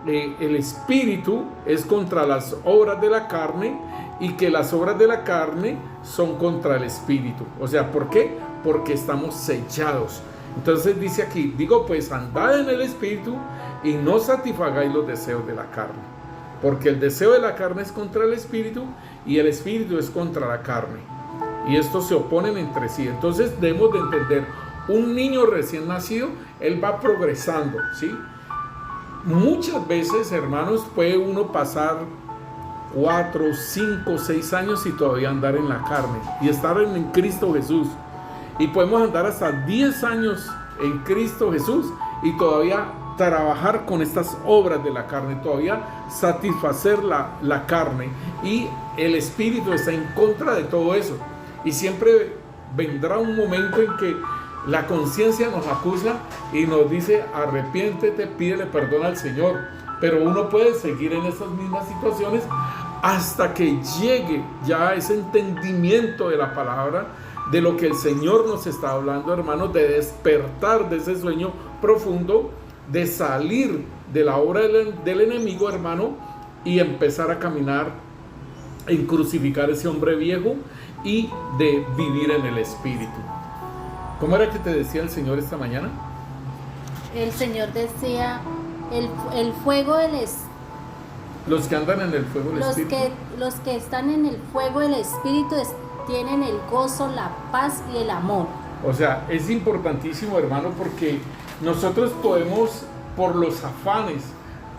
el Espíritu es contra las obras de la carne y que las obras de la carne son contra el Espíritu. O sea, ¿por qué? Porque estamos sellados. Entonces dice aquí, digo pues, andad en el Espíritu y no satisfagáis los deseos de la carne. Porque el deseo de la carne es contra el Espíritu y el Espíritu es contra la carne. Y estos se oponen entre sí. Entonces debemos de entender, un niño recién nacido, él va progresando, ¿sí? Muchas veces, hermanos, puede uno pasar 4, 5, 6 años y todavía andar en la carne y estar en Cristo Jesús. Y podemos andar hasta 10 años en Cristo Jesús y todavía trabajar con estas obras de la carne, todavía satisfacer la carne, y el Espíritu está en contra de todo eso. Y siempre vendrá un momento en que la conciencia nos acusa y nos dice, arrepiéntete, pídele perdón al Señor. Pero uno puede seguir en esas mismas situaciones hasta que llegue ya ese entendimiento de la palabra, de lo que el Señor nos está hablando, hermanos, de despertar de ese sueño profundo, de salir de la obra del enemigo, hermano, y empezar a caminar en crucificar ese hombre viejo y de vivir en el Espíritu. ¿Cómo era que te decía el Señor esta mañana? El Señor decía, el fuego del Espíritu. Los que andan en el fuego del Espíritu. Los que están en el fuego del Espíritu tienen el gozo, la paz y el amor. O sea, es importantísimo, hermano, porque nosotros podemos, por los afanes,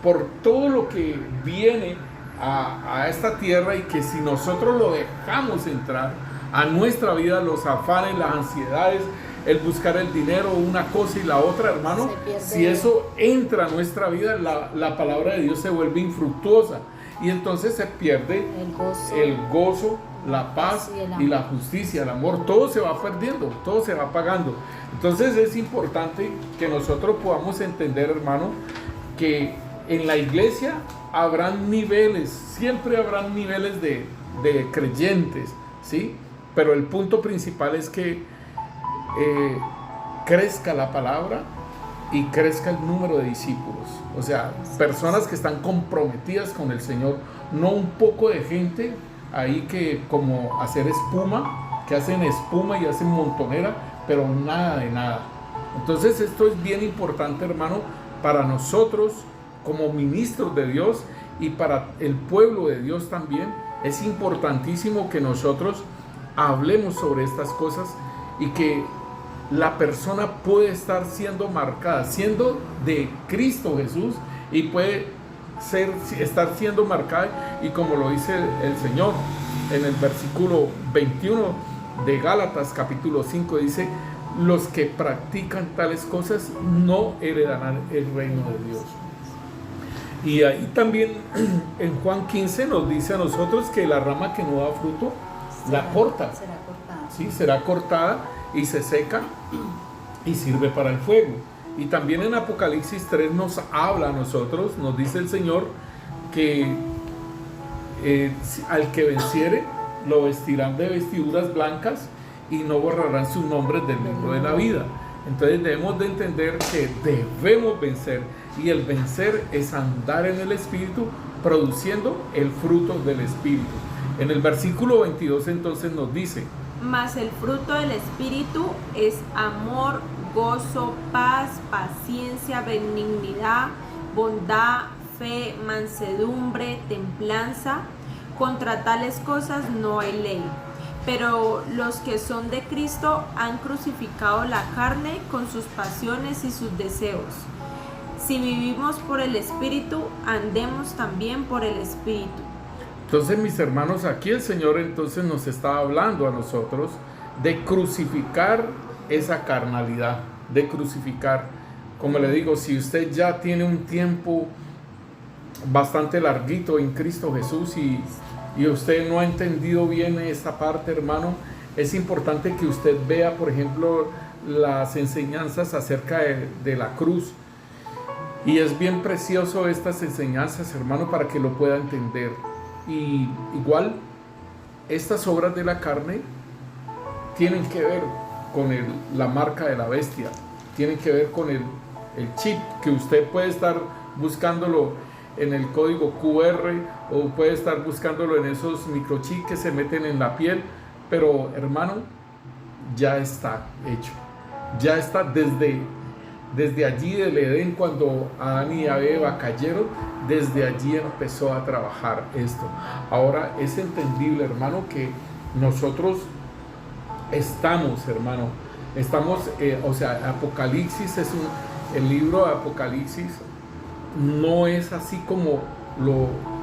por todo lo que viene a esta tierra, y que si nosotros lo dejamos entrar a nuestra vida, los afanes, las ansiedades, el buscar el dinero, una cosa y la otra, hermano, si eso entra a nuestra vida, la palabra de Dios se vuelve infructuosa, y entonces se pierde el gozo, la paz y la justicia, el amor. Todo se va perdiendo, todo se va apagando. Entonces es importante que nosotros podamos entender, hermano, que en la iglesia habrán niveles, siempre habrán niveles de creyentes, ¿sí? Pero el punto principal es que crezca la palabra y crezca el número de discípulos. O sea, personas que están comprometidas con el Señor, no un poco de gente ahí que como hacer espuma, que hacen espuma y hacen montonera, pero nada de nada. Entonces esto es bien importante, hermano, para nosotros como ministros de Dios y para el pueblo de Dios también. Es importantísimo que nosotros hablemos sobre estas cosas y que la persona puede estar siendo marcada, siendo de Cristo Jesús, y puede estar siendo marcada, y como lo dice el Señor en el versículo 21 de Gálatas capítulo 5, dice: los que practican tales cosas no heredarán el reino de Dios. Y ahí también en Juan 15 nos dice a nosotros que la rama que no da fruto la corta, Será cortada. ¿sí? Será cortada y se seca y sirve para el fuego. Y también en Apocalipsis 3 nos habla a nosotros, nos dice el Señor que al que venciere lo vestirán de vestiduras blancas y no borrarán sus nombres del libro de la vida. Entonces debemos de entender que debemos vencer, y el vencer es andar en el Espíritu, produciendo el fruto del Espíritu. En el versículo 22 entonces nos dice: mas el fruto del Espíritu es amor, gozo, paz, paciencia, benignidad, bondad, fe, mansedumbre, templanza. Contra tales cosas no hay ley. Pero los que son de Cristo han crucificado la carne con sus pasiones y sus deseos. Si vivimos por el Espíritu, andemos también por el Espíritu. Entonces, mis hermanos, aquí el Señor entonces nos está hablando a nosotros de crucificar esa carnalidad, de crucificar. Como le digo, si usted ya tiene un tiempo bastante larguito en Cristo Jesús y usted no ha entendido bien esta parte, hermano, es importante que usted vea, por ejemplo, las enseñanzas acerca de la cruz. Y es bien precioso estas enseñanzas, hermano, para que lo pueda entender. Y igual, estas obras de la carne tienen que ver con la marca de la bestia, tienen que ver con el chip, que usted puede estar buscándolo en el código QR o puede estar buscándolo en esos microchips que se meten en la piel, pero hermano, ya está hecho, ya está desde allí del Edén, cuando Adán y Eva cayeron, desde allí empezó a trabajar esto. Ahora es entendible, hermano, que nosotros estamos, hermano, Apocalipsis el libro de Apocalipsis no es así como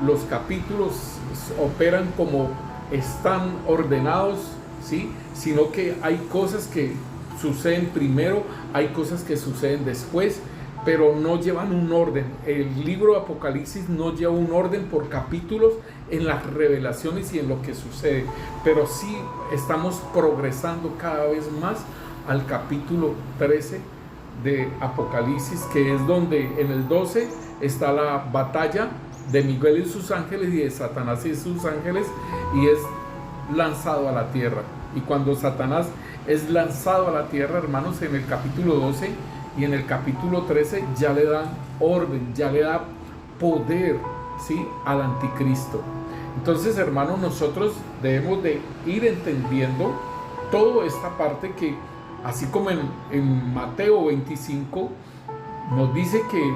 los capítulos operan como están ordenados, ¿sí? Sino que hay cosas que suceden primero, hay cosas que suceden después, pero no llevan un orden. El libro de Apocalipsis no lleva un orden por capítulos en las revelaciones y en lo que sucede, pero sí estamos progresando cada vez más al capítulo 13 de Apocalipsis, que es donde en el 12 está la batalla de Miguel y sus ángeles y de Satanás y sus ángeles, y es lanzado a la tierra. Y cuando Satanás es lanzado a la tierra, hermanos, en el capítulo 12 y en el capítulo 13 ya le dan orden, ya le da poder, ¿sí?, al anticristo. Entonces, hermanos, nosotros debemos de ir entendiendo toda esta parte que, así como en Mateo 25 nos dice que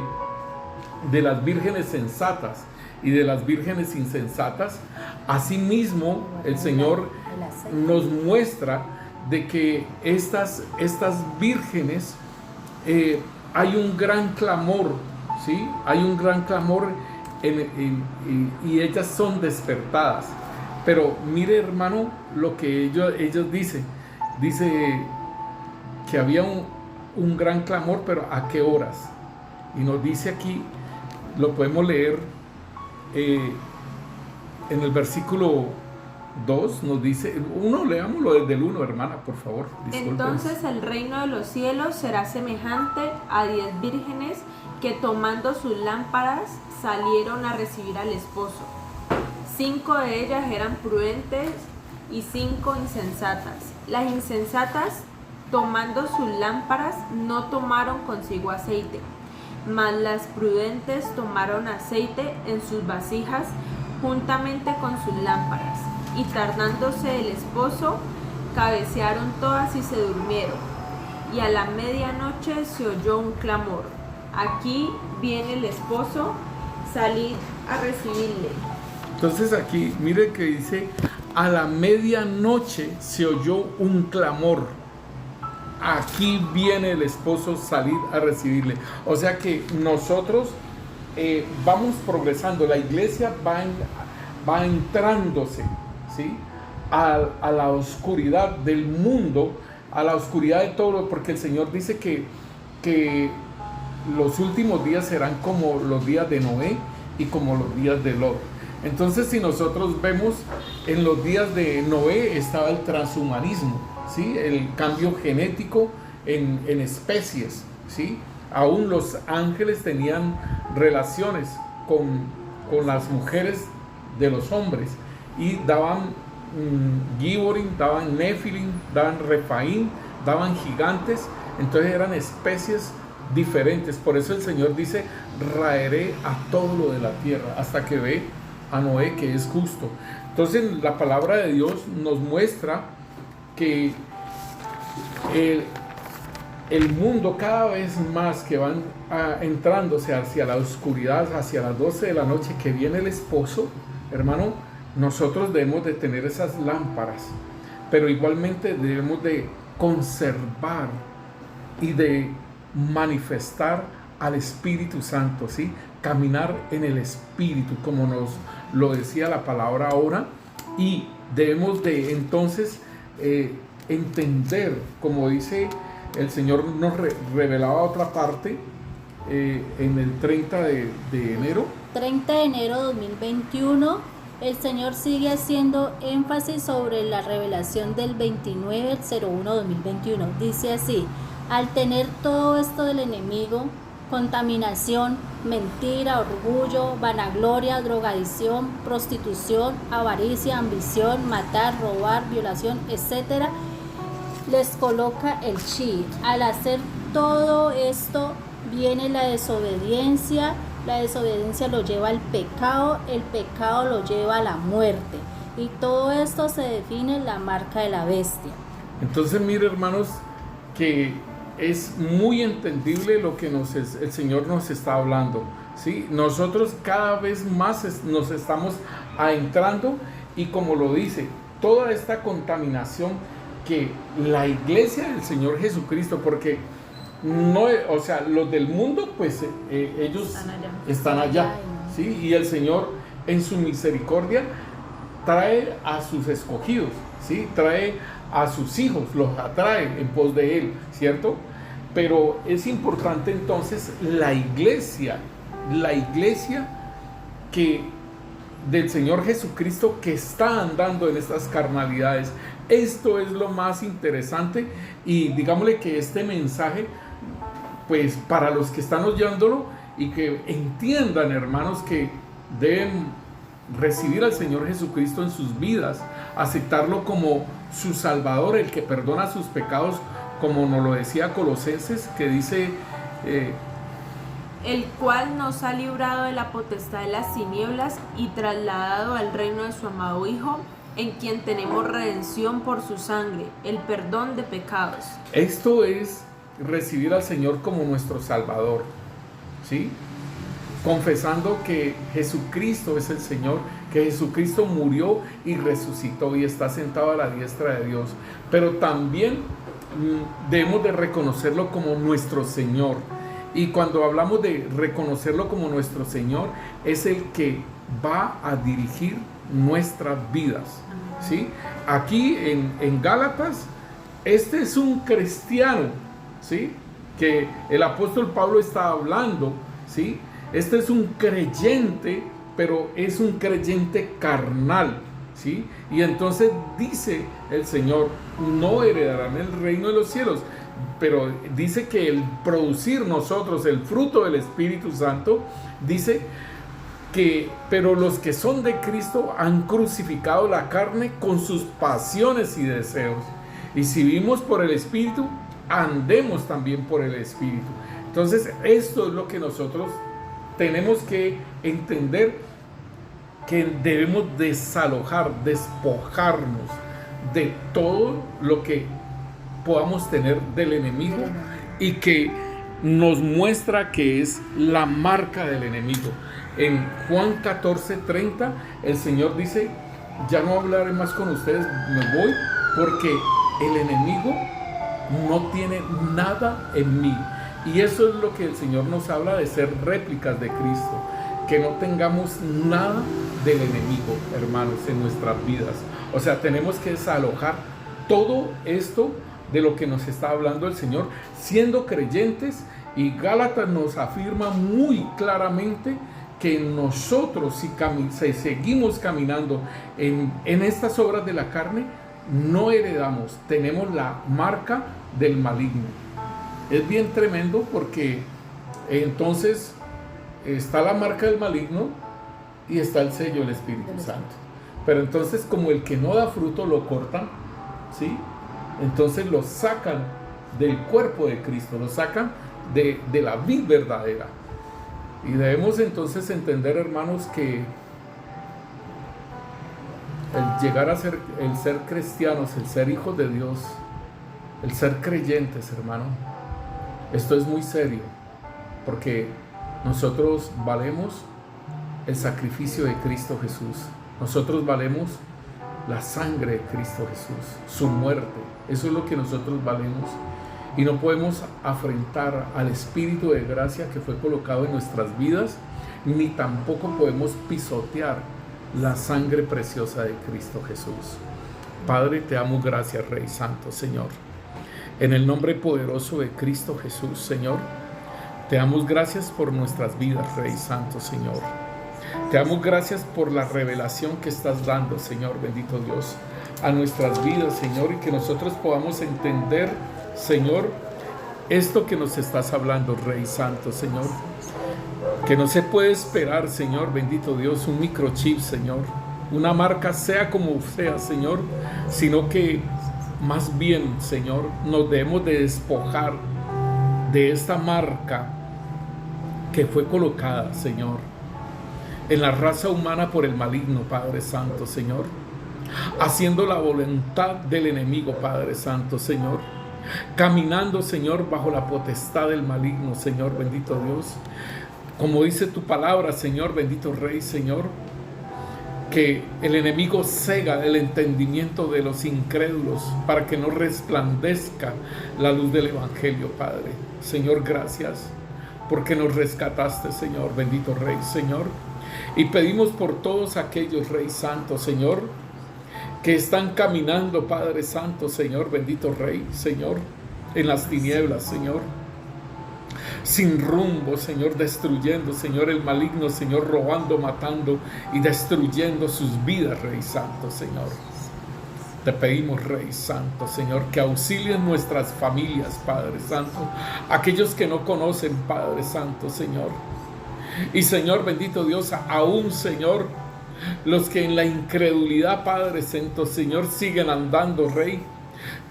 de las vírgenes sensatas y de las vírgenes insensatas, asimismo el Señor nos muestra de que estas vírgenes hay un gran clamor, ¿sí? Hay un gran clamor y ellas son despertadas. Pero mire, hermano, lo que ellos dicen. Dice que había un gran clamor, pero ¿a qué horas? Y nos dice aquí, lo podemos leer en el versículo 2, nos dice, leámoslo desde el 1, hermana, por favor. Disculpen. Entonces el reino de los cielos será semejante a 10 vírgenes que, tomando sus lámparas, salieron a recibir al esposo. 5 de ellas eran prudentes y 5 insensatas. Las insensatas, tomando sus lámparas, no tomaron consigo aceite, mas las prudentes tomaron aceite en sus vasijas juntamente con sus lámparas. Y tardándose el esposo, cabecearon todas y se durmieron. Y a la medianoche se oyó un clamor: aquí viene el esposo, salid a recibirle. Entonces aquí, mire que dice, a la medianoche se oyó un clamor. Aquí viene el esposo, salir a recibirle. O sea que nosotros vamos progresando, la iglesia va entrándose, ¿sí?, a la oscuridad del mundo, a la oscuridad de todo, porque el Señor dice que los últimos días serán como los días de Noé y como los días de Lot. Entonces, si nosotros vemos, en los días de Noé estaba el transhumanismo, ¿sí?, el cambio genético en especies, ¿sí? Aún los ángeles tenían relaciones con las mujeres de los hombres y daban Giborim, daban Nefilim, daban Refaim, daban gigantes. Entonces eran especies diferentes. Por eso el Señor dice: raeré a todo lo de la tierra, hasta que ve a Noé, que es justo. Entonces la palabra de Dios nos muestra que el mundo, cada vez más que van entrándose hacia la oscuridad, hacia las 12 de la noche, que viene el esposo, hermano, nosotros debemos de tener esas lámparas, pero igualmente debemos de conservar y de manifestar al Espíritu Santo, ¿sí? Caminar en el Espíritu, como nos lo decía la palabra ahora, y debemos de entonces entender, como dice el Señor, nos revelaba otra parte en el 30 de enero. 30 de enero de 2021, el Señor sigue haciendo énfasis sobre la revelación del 29/01/2021. Dice así: al tener todo esto del enemigo, contaminación, mentira, orgullo, vanagloria, drogadicción, prostitución, avaricia, ambición, matar, robar, violación, etc., les coloca el chi. Al hacer todo esto viene la desobediencia lo lleva al pecado, el pecado lo lleva a la muerte, y todo esto se define en la marca de la bestia. Entonces, mire, hermanos, que es muy entendible lo que el Señor nos está hablando, ¿sí? Nosotros cada vez más nos estamos adentrando, y como lo dice, toda esta contaminación que la iglesia del Señor Jesucristo, porque no, o sea, los del mundo, pues ellos están allá, ¿sí? Y el Señor, en su misericordia, trae a sus escogidos, ¿sí? Trae a sus hijos, los atrae en pos de Él, ¿cierto? Pero es importante entonces la iglesia que del Señor Jesucristo, que está andando en estas carnalidades. Esto es lo más interesante, y digámosle que este mensaje, pues para los que están oyéndolo, y que entiendan, hermanos, que deben recibir al Señor Jesucristo en sus vidas, aceptarlo como su Salvador, el que perdona sus pecados, como nos lo decía Colosenses, que dice el cual nos ha librado de la potestad de las tinieblas y trasladado al reino de su amado Hijo, en quien tenemos redención por su sangre, el perdón de pecados. Esto es recibir al Señor como nuestro Salvador, ¿sí? Confesando que Jesucristo es el Señor, que Jesucristo murió y resucitó y está sentado a la diestra de Dios. Pero también debemos de reconocerlo como nuestro Señor. Y cuando hablamos de reconocerlo como nuestro Señor, es el que va a dirigir nuestras vidas, ¿sí? Aquí en Gálatas, este es un cristiano, ¿sí?, que el apóstol Pablo está hablando, ¿sí? Este es un creyente, pero es un creyente carnal, ¿sí? Y entonces dice el Señor: no heredarán el reino de los cielos. Pero dice que el producir nosotros el fruto del Espíritu Santo, dice que, pero los que son de Cristo han crucificado la carne con sus pasiones y deseos. Y si vivimos por el Espíritu, andemos también por el Espíritu. Entonces, esto es lo que nosotros tenemos que entender, que debemos desalojar, despojarnos de todo lo que podamos tener del enemigo, y que nos muestra que es la marca del enemigo. En Juan 14:30 el Señor dice ya no hablaré más con ustedes, me voy, porque el enemigo no tiene nada en mí. Y eso es lo que el Señor nos habla de ser réplicas de Cristo, que no tengamos nada del enemigo, hermanos, en nuestras vidas. O sea, tenemos que desalojar todo esto de lo que nos está hablando el Señor, siendo creyentes. Y Gálatas nos afirma muy claramente que nosotros, si seguimos caminando en estas obras de la carne, no heredamos, tenemos la marca del maligno. Es bien tremendo, porque entonces está la marca del maligno y está el sello del Espíritu Santo. Pero entonces, como el que no da fruto lo cortan, ¿sí? Entonces lo sacan del cuerpo de Cristo, lo sacan de la vid verdadera. Y debemos entonces entender, hermanos, que el llegar a ser, el ser cristianos, el ser hijos de Dios, el ser creyentes, hermano, esto es muy serio, porque nosotros valemos el sacrificio de Cristo Jesús. Nosotros valemos la sangre de Cristo Jesús, su muerte. Eso es lo que nosotros valemos. Y no podemos afrentar al Espíritu de gracia que fue colocado en nuestras vidas, ni tampoco podemos pisotear la sangre preciosa de Cristo Jesús. Padre, te damos gracias, Rey Santo, Señor. En el nombre poderoso de Cristo Jesús, Señor, te damos gracias por nuestras vidas, Rey Santo, Señor. Te damos gracias por la revelación que estás dando, Señor, bendito Dios, a nuestras vidas, Señor, y que nosotros podamos entender, Señor, esto que nos estás hablando, Rey Santo, Señor. Que no se puede esperar, Señor, bendito Dios, un microchip, Señor, una marca, sea como sea, Señor, sino que más bien, Señor, nos debemos de despojar de esta marca que fue colocada, Señor, en la raza humana por el maligno, Padre Santo, Señor, haciendo la voluntad del enemigo, Padre Santo, Señor, caminando, Señor, bajo la potestad del maligno, Señor, bendito Dios, como dice tu palabra, Señor, bendito Rey, Señor, que el enemigo cega el entendimiento de los incrédulos para que no resplandezca la luz del Evangelio, Padre. Señor, gracias porque nos rescataste, Señor, bendito Rey, Señor. Y pedimos por todos aquellos, Rey Santo, Señor, que están caminando, Padre Santo, Señor, bendito Rey, Señor, en las tinieblas, Señor, sin rumbo, Señor, destruyendo, Señor, el maligno, Señor, robando, matando y destruyendo sus vidas, Rey Santo, Señor. Te pedimos, Rey Santo, Señor, que auxilien nuestras familias, Padre Santo, aquellos que no conocen, Padre Santo, Señor. Y, Señor, bendito Dios, aún, Señor, los que en la incredulidad, Padre Santo, Señor, siguen andando, Rey.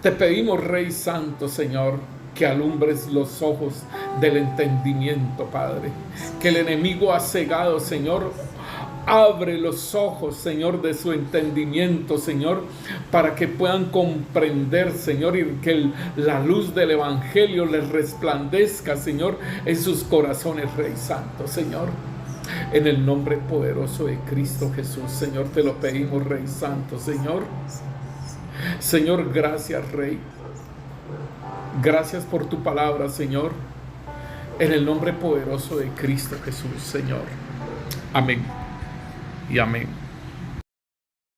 Te pedimos, Rey Santo, Señor, que alumbres los ojos del entendimiento, Padre, que el enemigo ha cegado, Señor. Abre los ojos, Señor, de su entendimiento, Señor, para que puedan comprender, Señor, y que la luz del Evangelio les resplandezca, Señor, en sus corazones, Rey Santo, Señor. En el nombre poderoso de Cristo Jesús, Señor, te lo pedimos, Rey Santo, Señor. Señor, gracias, Rey. Gracias por tu palabra, Señor. En el nombre poderoso de Cristo Jesús, Señor. Amén y amén.